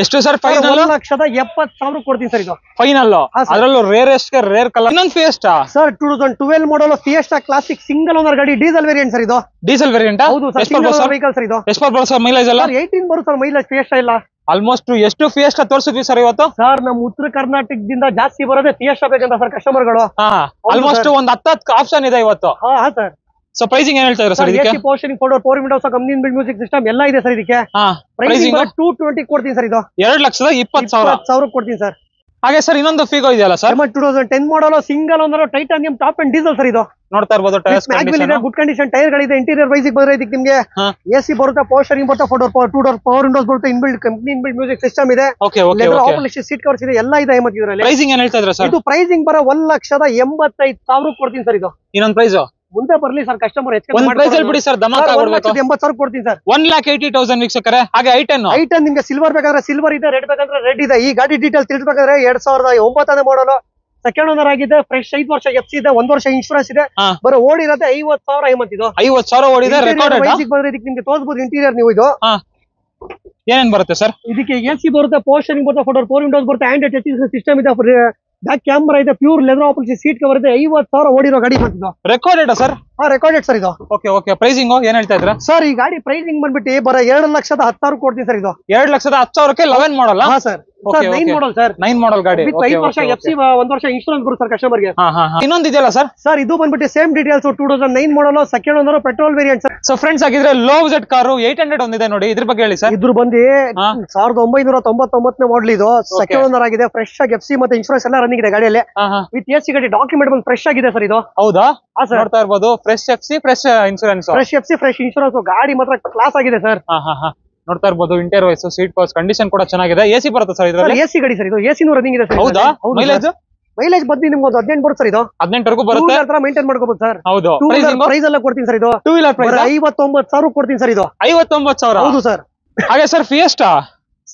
ಎಷ್ಟು ಸರ್? ಫೈನಲ್ 1,70,000 ಕೊಡ್ತೀನಿ ಸರ್. ಇದು ಫೈನಲ್. ಅದರಲ್ಲೂ ರೇರೆಸ್ಟ್ ರೇರ್ ಕಲರ್. ಇನ್ನೊಂದು ಫಿಯೆಸ್ಟಾ ಸರ್ 2012 ಮಾಡಲ್ ಫಿಯೆಸ್ಟಾ ಕ್ಲಾಸಿಕ್ ಸಿಂಗಲ್ ಓನರ್ ಗಾಡಿ, ಡೀಸೆಲ್ ವೇರಿಯಂಟ್ ಸರ್. ಇದು ಡೀಸೆಲ್ ವೇರಿಯಂಟ್. ಹೌದು ಸರ್. Vehicle sir. ಇದು ಎಷ್ಟು ಬರುತ್ತೆ ಸರ್ ಮೈಲೇಜ್ ಎಲ್ಲ? 18 ಬರುತ್ತೆ ಸರ್ ಮೈಲೇಜ್. ಫಿಯೆಸ್ಟಾ ಇಲ್ಲ. ಆಲ್ಮೋಸ್ಟ್ ಎಷ್ಟು ಫಿಯೆಸ್ಟಾ ತೋರಿಸಿದ್ವಿ ಸರ್ ಇವತ್ತು? ಸರ್ ನಮ್ಮ ಉತ್ತರ ಕರ್ನಾಟಕದಿಂದ ಜಾಸ್ತಿ ಬರೋದೇ ಫಿಯೆಸ್ಟಾ ಬೇಕಂತ ಸರ್ ಕಸ್ಟಮರ್ಗಳು. ಆಲ್ಮೋಸ್ಟ್ ಒಂದು 10 ಆಪ್ಷನ್ ಇದೆ ಇವತ್ತು. ಹಾ ಸರ್. ಸೊ ಪ್ರೈಸಿಂಗ್ ಏನ್ ಹೇಳ್ತಾ ಇದ್ರ ಸರ್ ಇದಕ್ಕೆ? ಪೋಸ್ಟರಿಂಗ್ four windows company build music system ಎಲ್ಲ ಇದೆ ಸರ್. ಇದಕ್ಕೆ ಪ್ರೈಸಿಂಗ್ 220 ಕೊಡ್ತೀನಿ ಸರ್. ಇದು 2,20,000 ಕೊಡ್ತೀನಿ ಸರ್. ಹಾಗೆ ಸರ್ ಇನ್ನೊಂದು ಫಿಗೋ ಇದೆಯಲ್ಲ sir? 2010 model single owner titanium top and diesel sir. ಇದು ನೋಡ್ತಾ ಇರ್ಬೋದು. Tyres condition good condition tyre ಗಳಿದೆ. ಇಂಟೀರಿಯರ್ ವೈಸಿಗೆ ಬಂದ್ರೆ ಇದಕ್ಕೆ ನಿಮಗೆ ಎಸಿ ಬರುತ್ತೆ, ಪೋಸ್ಟರಿಂಗ್ ಬರುತ್ತೆ, ಟೂ ಡೋರ್ ಪವರ್ ವಿಂಡೋಸ್ ಬರುತ್ತೆ, inbuilt company inbuilt music system ಇದೆ, ಆಪರೇಷನ್ ಸೀಟ್ ಕವರ್ಸ್ ಇದೆ, ಎಲ್ಲ ಇದೆ. ಮತ್ತೆ ಇದರಲ್ಲಿ ಪ್ರೈಸಿಂಗ್ ಏನ್ ಹೇಳ್ತಾ ಇದ್ರ ಸರ್? ಇದು ಪ್ರೈಸಿಂಗ್ ಬರೋ 1,85,000 ಕೊಡ್ತೀನಿ ಸರ್. ಇದು ಇನ್ನೊಂದು ಪ್ರೈಸ್ ಮುಂದೆ ಬರ್ಲಿ ಸರ್ ಕಸ್ಟಮರ್. ಒಂದು ಪ್ರೈಸ್ ಹೇಳ್ಬಿಡಿ ಸರ್. ಧಮಾಕ ಆಗ್ಬಿಡ್ಬೇಕು. 1,80,000 ಕೊಡ್ತೀನಿ ಸರ್. 1,80,000 ವೀಕ್ಷಕರೇ. ಹಾಗೆ ಐಟನ್ ನಿಮ್ಗೆ ಸಿಲ್ವರ್ ಬೇಕಾದ್ರೆ ಸಿಲ್ವರ್ ಇದೆ, ರೆಡ್ ಬೇಕಾದ್ರೆ ರೆಡ್ ಇದೆ. ಈ ಗಾಡಿ ಡೀಟೇಲ್ ತಿಳಿಸಬೇಕಾದ್ರೆ 2009 ಮಾಡಲ್ ಸೆಕೆಂಡ್ ಓನರ್ ಆಗಿದೆ, ಫ್ರೆಶ್ 5 ವರ್ಷ ಎಫ್ಸಿ ಇದೆ, 1 ವರ್ಷ ಇನ್ಶೂರೆನ್ಸ್ ಇದೆ. ಬರೋ ಓಡಿರೋದೆ 50,000 ಇದು 50,000 ಓಡಿದೆ. ರೆಕಾರ್ಡೆಡ್ ಬಂದ್ರೆ ಇದಕ್ಕೆ ನಿಮ್ಗೆ ತೋರಿಸಬಹುದು ಇಂಟೀರಿಯರ್. ನೀವು ಇದು ಏನೇನ್ ಬರುತ್ತೆ ಸರ್? ಇದಕ್ಕೆ ಎಸಿ ಬರುತ್ತೆ, ಪೋಸ್ಟರಿಂಗ್ ಬರುತ್ತೆ, ಫೋರ್ ವಿಂಡೋಸ್ ಬರುತ್ತೆ, ಆಂಡ್ರಾಯ್ಡ್ ಟಚ್ ಸಿಸ್ಟಮ್ ಇದೆ, ಬ್ಯಾಕ್ ಕ್ಯಾಮ್ರಾ ಇದೆ, pure leather operation seat cover ಇದೆ. 50,000 ಓಡಿರೋ ಗಾಡಿ ಬಂದಿದ್ದು. Recorded sir? Recorded sir. ಇದು ಓಕೆ ಓಕೆ ಪ್ರೈಸಿಂಗ್ ಏನ್ ಹೇಳ್ತಾ ಇದ್ರ ಸರ್? ಈ ಗಾಡಿ ಪ್ರೈಸಿಂಗ್ ಬಂದ್ಬಿಟ್ಟು ಬರೋ 2,10,000 ಕೊಡ್ತೀನಿ ಸರ್. ಇದು 2,10,000 11 ಮಾಡಲ್. ಹಾ ಸರ್. 9 model sir. 9 ಮಾಡಲ್ ಗಾಡಿ. 5 ವರ್ಷ ಎಫ್ಸಿ, 1 ವರ್ಷ ಇನ್ಶೂರೆನ್ಸ್ ಬರುತ್ತೆ ಸರ್ ಕಸ್ಟಮರ್ ಗೆ. ಇನ್ನೊಂದು ಇದೆಯಲ್ಲ ಸರ್? ಸರ್ ಇದು ಬಂದ್ಬಿಟ್ಟು same details. 2009 model second owner petrol variant sir. So friends ಆಗಿದ್ರೆ ಲೋ ಬಜೆಟ್ ಕಾರು 800 ಒಂದಿದೆ ನೋಡಿ, ಇದ್ರ ಬಗ್ಗೆ ಹೇಳಿ ಸರ್. ಇದ್ರ ಬಂದು 1999 ಮಾಡಲ್. ಇದು ಸೆಕೆಂಡ್ ಓನರ್ ಆಗಿದೆ, ಫ್ರೆಶ್ ಆಗಿ ಎಫ್ಸಿ ಮತ್ತೆ ಇನ್ಶೂರೆನ್ಸ್ ಎಲ್ಲ ರನ್ನಿಂಗ್ ಇದೆ ಗಾಡಿಯಲ್ಲಿ. ವಿತ್ ಎಸಿ ಗಾಡಿ ಡಾಕ್ಯುಮೆಂಟ್ ಬಂದು ಫ್ರೆಶ್ ಆಗಿದೆ ಸರ್. ಇದು ಹೌದಾ? ನೋಡ್ತಾ ಇರ್ಬೋದು. Fresh FC, fresh insurance. Fresh FC, fresh insurance. ಗಾಡಿ ಮಾತ್ರ ಕ್ಲಾಸ್ ಆಗಿದೆ ಸರ್. ನೋಡ್ತಾ ಇರ್ಬೋದು. Interior wise seat covers condition ಕೂಡ ಚೆನ್ನಾಗಿದೆ. ಎಸಿ ಬರುತ್ತೆ ಸರ್ ಇದರಲ್ಲಿ? ಎಸಿ ಗಾಡಿ ಸರ್. ಇದು ಎಸಿನೂ ರನ್ನಿಂಗ್ ಇದೆ ಸರ್. ಹೌದಾ? ಮೈಲೇಜ್ ಬಂದು ನಿಮ್ಗೆ ಒಂದು 18 ಬರುತ್ತೆ ಸರ್. ಇದು 18 ವರೆಗೂ ಬರುತ್ತೆ. ಮೇಂಟೈನ್ ಮಾಡ್ಕೋಬಹುದು ಸರ್. ಹೌದು. ಪ್ರೈಸ್ ಎಲ್ಲ ಕೊಡ್ತೀನಿ ಸರ್. ಇದು 2 ವೀಲರ್ ಪ್ರೈಸ್ 59,000 ಕೊಡ್ತೀನಿ ಸರ್. ಇದು 59,000. ಹೌದು ಸರ್. ಹಾಗೆ ಸರ್ ಫಿಯೆಸ್ಟಾ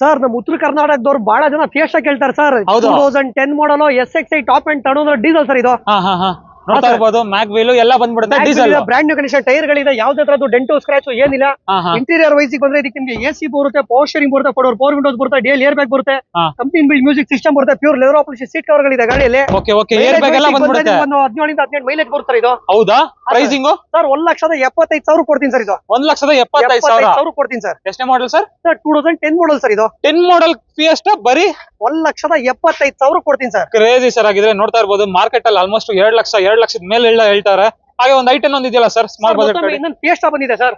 ಸರ್ ನಮ್ಮ ಉತ್ತರ ಕರ್ನಾಟಕದವ್ರು ಬಹಳ ಜನ ಫಿಯೆಸ್ಟಾ ಕೇಳ್ತಾರೆ sir. 2010 model SXI top and turn owner diesel sir. ಇದು ನೋಡ್ತಾ ಇರ್ಬೋದು. ಮ್ಯಾಗ್ ವೀಲ್ ಎಲ್ಲ ಬಂದ್ಬಿಡುತ್ತೆ. Diesel brand new condition tyre ಗಳಿದೆ. ಯಾವ್ದೇ ತರದ್ದು ಡೆಂಟು ಸ್ಕ್ರಾಚ್ ಏನಿಲ್ಲ. ಇಂಟೀರಿಯರ್ ವೈಸಿಗೆ ಬಂದ್ರೆ ಇದಕ್ಕೆ ನಿಮ್ಗೆ ಎಸಿ ಬರುತ್ತೆ, ಪೋಸ್ಟರಿಂಗ್ ಬರುತ್ತೆ, ಫೋರ್ ವಿಂಡೋಸ್ ಬರುತ್ತೆ, ಡಿಎಲ್ ಏರ್ ಬ್ಯಾಗ್ ಬರುತ್ತೆ, ಕಂಪನಿ ಬಿಲ್ಡ್ ಮ್ಯೂಸಿಕ್ ಸಿಸ್ಟಮ್ ಬರುತ್ತೆ, pure leather operation seat cover ಗಳಿದೆ ಗಾಡಿಯಲ್ಲಿ. ಓಕೆ ಓಕೆ ಏರ್ ಬ್ಯಾಗ್ ಎಲ್ಲ ಬಂದ್ಬಿಡುತ್ತೆ. 17 ಇಂದ 18 ಮೈಲೇಜ್ ಬರುತ್ತೆ. ಇದು ಹೌದಾ? ಪ್ರೈಸಿಂಗ್ ಸರ್ 1,75,000 ಕೊಡ್ತೀನಿ ಸರ್. ಇದು 1,75,000 ಕೊಡ್ತೀನಿ ಸರ್. ಎಷ್ಟನೇ ಮಾಡಲ್ ಸರ್? 2010 ಮಾಡಲ್ ಸರ್. ಇದು 10 ಮಾಡಲ್ ಫಿಯೆಸ್ಟಾ ಬರೀ 1,75,000 ಕೊಡ್ತೀನಿ ಸರ್. Crazy sir. ಆಗಿದ್ರೆ ನೋಡ್ತಾ ಇರ್ಬೋದು ಮಾರ್ಕೆಟ್ ಅಲ್ಲಿ ಆಲ್ಮೋಸ್ಟ್ 2 ಲಕ್ಷದ ಮೇಲೆ ಹೇಳ್ತಾರೆ. ಹಾಗೆ ಒಂದು ಐಟನ್ ಒಂದು ಇದೆಯಲ್ಲ ಸರ್, ಸ್ಮಾಲ್ ಬಜೆಟ್ ಗಾಡಿ. ಇನ್ನೊಂದು ಫಿಯೆಸ್ಟಾ ಬಂದಿದೆ ಸರ್.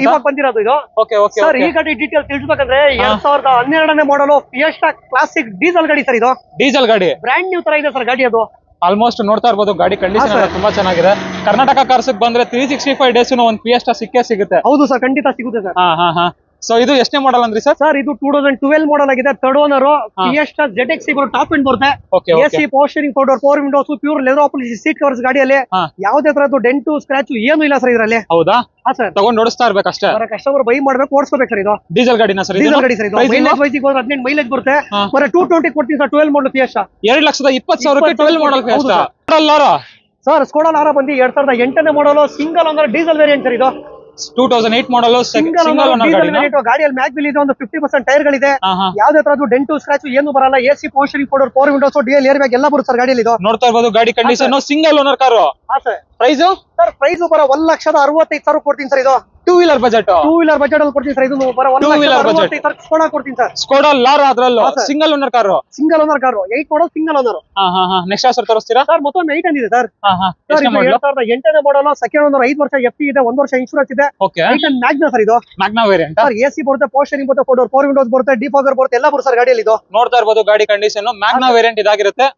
ಇವಾಗ ಬಂದಿರೋದು ಇದು. ಓಕೆ ಓಕೆ ಸರ್ ಈ ಗಾಡಿ ಡೀಟೇಲ್ ತಿಳಿಸಬೇಕಂದ್ರೆ 2012ನೇ ಮಾಡಲ್ ಫಿಯೆಸ್ಟಾ ಕ್ಲಾಸಿಕ್ ಡೀಸೆಲ್ ಗಾಡಿ ಸರ್. ಇದು ಡೀಸೆಲ್ ಗಾಡಿ ಬ್ರಾಂಡ್ ನ್ಯೂ ತರ ಇದೆ ಸರ್ ಗಾಡಿ. ಅದು ಆಲ್ಮೋಸ್ಟ್ ನೋಡ್ತಾ ಇರ್ಬೋದು. ಗಾಡಿ ಕಂಡೀಷನ್ ತುಂಬಾ ಚೆನ್ನಾಗಿದೆ. ಕರ್ನಾಟಕ ಕಾರ್ಸ್ ಬಂದ್ರೆ 365 ಡೇಸ್ ಒಂದು ಫಿಯೆಸ್ಟಾ ಸಿಕ್ಕೇ ಸಿಗುತ್ತೆ. ಹೌದು ಸರ್, ಖಂಡಿತ ಸಿಗುತ್ತೆ ಸರ್. ಸೊ ಇದು ಎಷ್ಟನೇ ಮಾಡಲ್ ಅಂದ್ರಿ ಸರ್? ಸರ್ ಇದು 2012 ಮಾಡಲ್ ಆಗಿದೆ, third owner. Fiesta ZX top end ಬರುತ್ತೆ. AC power steering, power windows, pure leather polish seat covers ಗಾಡಿಯಲ್ಲಿ. ಯಾವುದೇ ತರದ್ದು ಡೆಂಟು ಸ್ಕ್ರಾಚ್ ಏನು ಇಲ್ಲ ಸರ್ ಇದರಲ್ಲಿ. ಹೌದಾ ಸರ್? ತಗೊಂಡು ಓಡಿಸ್ತಾ ಇರ್ಬೇಕಷ್ಟೇ, ಕಸ್ಟಮರ್ ಬೈ ಮಾಡ್ಬೇಕು, ಓಡಿಸ್ಬೇಕು ಸರ್. ಇದು ಡೀಸೆಲ್ ಗಾಡಿನ ಸರ್? ಡೀಸೆಲ್ ಗಾಡಿ ಸರ್. ಇದು ಮೈಲೇಜ್ ವೈಸಿಗೆ ಹೋದ್ರೆ 18 ಮೈಲೇಜ್ ಬರುತ್ತೆ. ಬರೀ 220 ಕೊಡ್ತೀನಿ ಸರ್. 12 ಮಾಡಲ್ ಫಿಯೆಸ್ಟಾ 2,20,000ಕ್ಕೆ 12 model Fiesta sir. Skoda Laura ಬಂದು 2008ನೇ model, single owner diesel variant sir. ಇದು 2008 ಮಾಡಲ್ ಸಿಂಗಲ್ ಓನರ್ ಗಾಡಿಯಲ್ಲಿ ಮ್ಯಾಗ್ವಿಲ್ ಇದೆ, ಒಂದು 50% ಟೈರ್ ಗಳಿದೆ. ಯಾವ್ದೇ ತರದ್ದು ಡೆಂಟು ಸ್ಕ್ರಾಚ್ ಏನು ಬರಲ್ಲ. AC power steering, power windows, dual air bag ಎಲ್ಲ ಬರುತ್ತೆ ಸರ್ ಗಾಡಿಯಲ್ಲಿ. ಇದು ನೋಡ್ತಾ ಇರ್ಬೋದು ಗಾಡಿ condition. Single owner car. Price sir price ಬರೋ 1,65,000 ಕೊಡ್ತೀನಿ ಸರ್. ಇದು ಟೂ ವೀಲರ್ ಬಜೆಟ್ ಅಲ್ಲಿ ಕೊಡ್ತೀನಿ ಸರ್. ಇದು ಬರೋ 1,65,000 ಸ್ಕೋಡಾ ಕೊಡ್ತೀನಿ ಸರ್. ಸ್ಕೋಡಾ ಲಾರಾ ಅದ್ರಲ್ಲೂ single owner car. 8 model single owner. Next sir ತೋರಿಸ್ತೀರಾ? ಸರ್ ಮತ್ತೊಂದು 8 ಅಂದಿದೆ ಸರ್. 2008ನೇ ಮಾಡಲ್, ಸೆಕೆಂಡ್ ಓನರ್, 5 ವರ್ಷ ಎಫ್ಟಿ ಇದೆ, 1 ವರ್ಷ ಇನ್ಶೂರೆನ್ಸ್ ಇದೆ. Magna sir. ಇದು ಮ್ಯಾಗ್ನಾ ವೇರಿಯಂಟ್ ಸರ್. ಎಸಿ ಬರುತ್ತೆ, ಪವರ್ ಸ್ಟೀರಿಂಗ್ ಬರುತ್ತೆ, ಪವರ್ ವಿಂಡೋಸ್ ಬರುತ್ತೆ, ಡಿಫಾಗರ್ ಬರುತ್ತೆ, ಎಲ್ಲ ಬರುತ್ತೆ ಸರ್ ಗಾಡಿಯಲ್ಲಿ. ಇದು ನೋಡ್ತಾ ಇರ್ಬೋದು ಗಾಡಿ ಕಂಡೀಷನ್ ಮ್ಯಾಗ್ನಾ ವೇರಿಯಂಟ್ ಇದಾಗಿರುತ್ತೆ.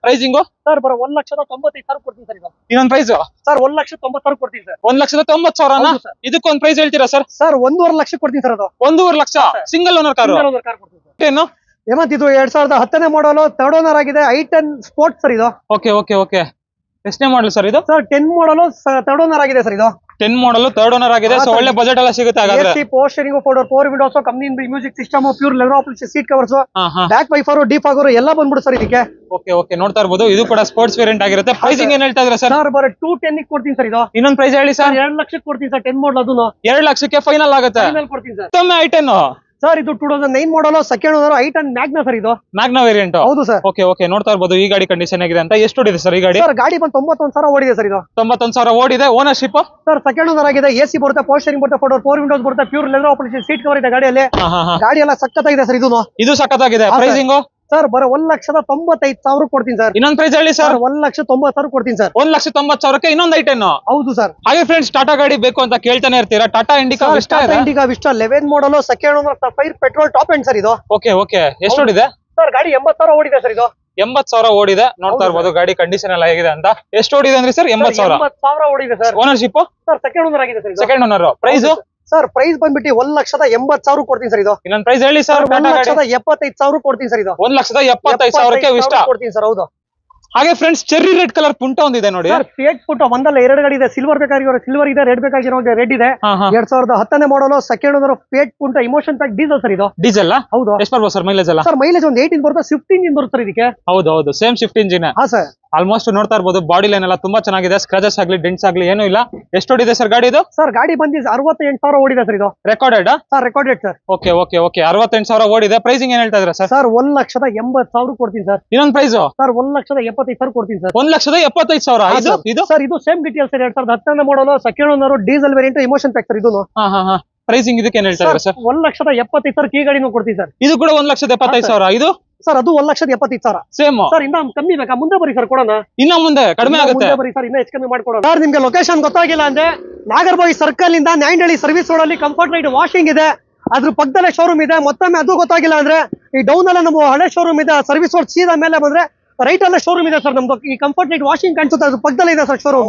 ಪ್ರೈಸಿಂಗ್ ಸರ್ ಬರೋ 1,95,000 ಕೊಡ್ತೀನಿ ಸರ್. ಇದು ಇನ್ನೊಂದು ಪ್ರೈಸ್ ಸರ್ 1,90,000 ಕೊಡ್ತೀನಿ ಸರ್. 1,90,000 ಇದಕ್ಕೊಂದು ಪ್ರೈಸ್ ಹೇಳ್ತೀರಾ ಸರ್? ಸರ್ 1.5 ಲಕ್ಷ ಕೊಡ್ತೀನಿ ಸರ್. ಅದು 1.5 ಲಕ್ಷ ಸಿಂಗಲ್ ಓನರ್ ಕಾರು. ಏನು ಇದು 2010ನೇ ಮಾಡಲ್, ಥರ್ಡ್ ಓನರ್ ಆಗಿದೆ, i10 ಸ್ಪೋರ್ಟ್ಸ್ ಸರ್. ಇದು ಓಕೆ ಎಷ್ಟನೇ ಮಾಡಲ್ ಸರ್? ಇದು ಸರ್ 10 ಮಾಡಲ್, ಥರ್ಡ್ ಓನರ್ ಆಗಿದೆ ಸರ್. ಇದು 10 ಮಾಡಲ್, ಥರ್ಡ್ ಓನರ್ ಆಗಿದೆ. ಸೊ ಒಳ್ಳೆ ಬಜೆಟ್ ಎಲ್ಲ ಸಿಗುತ್ತೆ ಹಾಗಾದ್ರೆ. AC power steering, power Windows, company music system, pure leather polish seat covers, back wiper, defogger ಎಲ್ಲ ಬಂದ್ಬಿಡು ಸರ್ ಇದಕ್ಕೆ. ಓಕೆ ನೋಡ್ತಾ ಇರ್ಬೋದು ಇದು ಕೂಡ ಸ್ಪೋರ್ಟ್ಸ್ ವೇರಿಯಂಟ್ ಆಗಿರುತ್ತೆ. ಪ್ರೈಸಿಂಗ್ ಏನ್ ಹೇಳ್ತಾ ಇದ್ರ ಸರ್? ಸರ್ ಬರೋ 210 ಕೊಡ್ತೀನಿ ಸರ್. ಇದು ಇನ್ನೊಂದು ಪ್ರೈಸ್ ಹೇಳಿ ಸರ್. 2 ಲಕ್ಷಕ್ಕೆ ಕೊಡ್ತೀನಿ ಸರ್. 10 ಮಾಡಲ್, ಅದನ್ನು 2 ಲಕ್ಷಕ್ಕೆ ಫೈನಲ್ ಆಗುತ್ತೆ. ಕೊಡ್ತೀನಿ ಸರ್. i10 sir. ಇದು 2009 model, second owner, i10 Magna sir. ಇದು ಮ್ಯಾಗ್ನಾ ವೇರಿಯಂಟ್. ಹೌದು ಸರ್. ಓಕೆ ನೋಡ್ತಾ ಇರ್ಬೋದು ಈ ಗಾಡಿ ಕಂಡೀಷನ್ ಆಗಿದೆ ಅಂತ. ಎಷ್ಟು ಓಡಿದೆ ಸರ್ ಈ ಗಾಡಿ? ಸರ್ ಗಾಡಿ ಬಂದು 91,000 ಓಡಿದೆ ಸರ್. ಇದು 91,000 ಓಡಿದೆ. ಓನರ್ಶಿಪ್ ಸರ್ ಸೆಕೆಂಡ್ ಓನರ್ ಆಗಿದೆ. ಎಸಿ ಬರುತ್ತೆ, ಪವರ್ ಸ್ಟೀರಿಂಗ್ ಬರುತ್ತೆ, ಪವರ್ ವಿಂಡೋಸ್ ಬರುತ್ತೆ, pure leather polish seat cover ಇದೆ ಗಾಡಿಯಲ್ಲಿ. ಗಾಡಿ ಎಲ್ಲ ಸಕ್ಕತ್ತಾಗಿದೆ ಸರ್. ಇದು ಸಕ್ಕತ್ತಾಗಿದೆ. ಪ್ರೈಸಿಂಗ್ ಸರ್ ಬರೋ 1,95,000 ಕೊಡ್ತೀನಿ ಸರ್. ಇನ್ನೊಂದು ಪ್ರೈಸ್ ಹೇಳಿ ಸರ್. 1,90,000 ಕೊಡ್ತೀನಿ ಸರ್. 1,90,000ಕ್ಕೆ ಇನ್ನೊಂದು i10. ಹೌದು ಸರ್. ಹಾಗೆ ಫ್ರೆಂಡ್ಸ್ ಟಾಟಾ ಗಾಡಿ ಬೇಕು ಅಂತ ಕೇಳ್ತಾನೆ ಇರ್ತೀರಾ. Tata Indica Vista 11 model, second owner, sapphire petrol top end sir. ಇದು ಓಕೆ ಎಷ್ಟು ಓಡಿದೆ ಸರ್? ಗಾಡಿ 80,000 ಓಡಿದೆ ಸರ್. ಇದು 80,000 ಓಡಿದೆ. ನೋಡ್ತಾ ಇರ್ಬೋದು ಗಾಡಿ ಕಂಡೀಷನ್ ಎಲ್ಲ ಹೇಗಿದೆ ಅಂತ. ಎಷ್ಟು ಓಡಿದೆ ಅಂದ್ರೆ ಸರ್? 80,000 ಓಡಿದೆ sir. Ownership sir second owner ಆಗಿದೆ sir. Second owner. Price sir price ಬಂದ್ಬಿಟ್ಟು 1,80,000 ಕೊಡ್ತೀನಿ ಸರ್. ಇದು ಇನ್ನೊಂದು ಪ್ರೈಸ್ ಹೇಳಿ ಸರ್. 1,75,000 ಕೊಡ್ತೀನಿ ಸರ್. ಇದು 1,75,000ಕ್ಕೆ ವಿಸ್ಟಾ ಕೊಡ್ತೀನಿ ಸರ್. ಹೌದು. ಹಾಗೆ ಫ್ರೆಂಡ್ಸ್ ಚೆರ್ರಿ ರೆಡ್ ಕಲರ್ ಪುಂಟ ಒಂದಿದೆ ನೋಡಿ. ಫಿಯೆಟ್ ಪುಂಟ ಒಂದಲ್ಲ 2 ಗಾಡಿ ಇದೆ. ಸಿಲ್ವರ್ ಬೇಕಾಗಿರೋ ಸಿಲ್ವರ್ ಇದೆ, ರೆಡ್ ಬೇಕಾಗಿರೋ ರೆಡ್ ಇದೆ. 2010ನೇ model, second owner, Fiat Punto, emotion pack diesel sir. ಇದು ಡೀಸೆಲ್. ಹೌದು. ಎಷ್ಟು ಬರ್ಬೋದು ಸರ್ ಮೈಲೇಜ್ ಎಲ್ಲ? ಸರ್ ಮೈಲೇಜ್ ಒಂದು 18 ಬರುತ್ತೆ. ಸ್ವಿಫ್ಟ್ ಇಂಜಿನ್ ಬರುತ್ತೆ ಸರ್ ಇದಕ್ಕೆ. ಹೌದು same Swift engine. Sir almost ನೋಡ್ತಾ ಇರ್ಬೋದು ಬಾಡಿ ಲೈನ್ ಎಲ್ಲ ತುಂಬಾ ಚೆನ್ನಾಗಿದೆ. ಸ್ಕ್ರಾಚಸ್ ಆಗ್ಲಿ ಡೆಂಟ್ಸ್ ಆಗ್ಲಿ ಏನೂ ಇಲ್ಲ. ಎಷ್ಟು ಓಡಿದೆ ಸರ್ ಗಾಡಿ ಇದು? ಸರ್ ಗಾಡಿ ಬಂದು 68,000 ಓಡಿದೆ ಸರ್. ಇದು recorded sir. Recorded sir. Okay 68,000 ಓಡಿದೆ. ಪ್ರೈಸಿಂಗ್ ಏನ್ ಹೇಳ್ತಾ ಇದ್ರ ಸರ್? ಸರ್ 1,80,000 ಕೊಡ್ತೀನಿ ಸರ್. ಇನ್ನೊಂದು ಪ್ರೈಸ್ ಸರ್ 1,75,000 ಕೊಡ್ತೀನಿ ಸರ್. 1,75,000 ಇದು ಸರ್. ಇದು ಸೇಮ್ ಡಿಟೇಲ್ಸ್ ಸರ್. 2010ನೇ model, second owner, diesel variant, emotion pack sir. ಇದು ಪ್ರೈಸಿಂಗ್ ಇದಕ್ಕೆ ಏನ್ ಹೇಳ್ತಾ ಇದ್ರ ಸರ್? 1,75,000 ಈ ಗಾಡಿನೂ ಕೊಡ್ತೀನಿ ಸರ್. ಇದು ಕೂಡ 1,75,000. ಇದು ಸರ್ ಅದು 1,75,000 ಸೇಮ್ ಸರ್. ಇನ್ನ ಕಮ್ಮಿ ಬೇಕಾ? ಮುಂದೆ ಬರೀ ಸರ್, ಕೊಡೋಣ. ಇನ್ನ ಮುಂದೆ ಕಡಿಮೆ ಆಗುತ್ತೆ. ಬರೀ ಸರ್, ಇನ್ನ ಹೆಚ್ಚು ಕಮ್ಮಿ ಮಾಡ್ಕೊಡೋಣ ಸರ್. ನಿಮ್ಗೆ ಲೊಕೇಶನ್ ಗೊತ್ತಾಗಿಲ್ಲ ಅಂದ್ರೆ ನಾಗರಬಾವಿ ಸರ್ಕಲ್ ಇಂದ ನ್ಯಾಯಂಡಳ್ಳಿ ಸರ್ವಿಸ್ ರೋಡ್ ಅಲ್ಲಿ ಕಂಫರ್ಟ್ ರೈಡ್ ವಾಷಿಂಗ್ ಇದೆ. ಅದ್ರ ಪಕ್ಕದಲ್ಲೇ ಶೋರೂಮ್ ಇದೆ. ಮತ್ತೊಮ್ಮೆ ಅದು ಗೊತ್ತಾಗಿಲ್ಲ ಅಂದ್ರೆ ಈ ಡೌನ್ ಅಲ್ಲೇ ನಮ್ಮ ಹಳೆ ಶೋರೂಮ್ ಇದೆ. ಸರ್ವಿಸ್ ರೋಡ್ ಸೀದಾ ಮೇಲೆ ಬಂದ್ರೆ ರೈಟ್ ಅಲ್ಲೇ ಶೋರೂಮ್ ಇದೆ ಸರ್ ನಮ್ದು. ಈ ಕಂಫರ್ಟ್ ರೈಡ್ ವಾಷಿಂಗ್ ಕಾಣಿಸುತ್ತೆ, ಅದ್ರ ಪಕ್ಕದಲ್ಲೇ ಇದೆ ಸರ್ ಶೋರೂಮ್.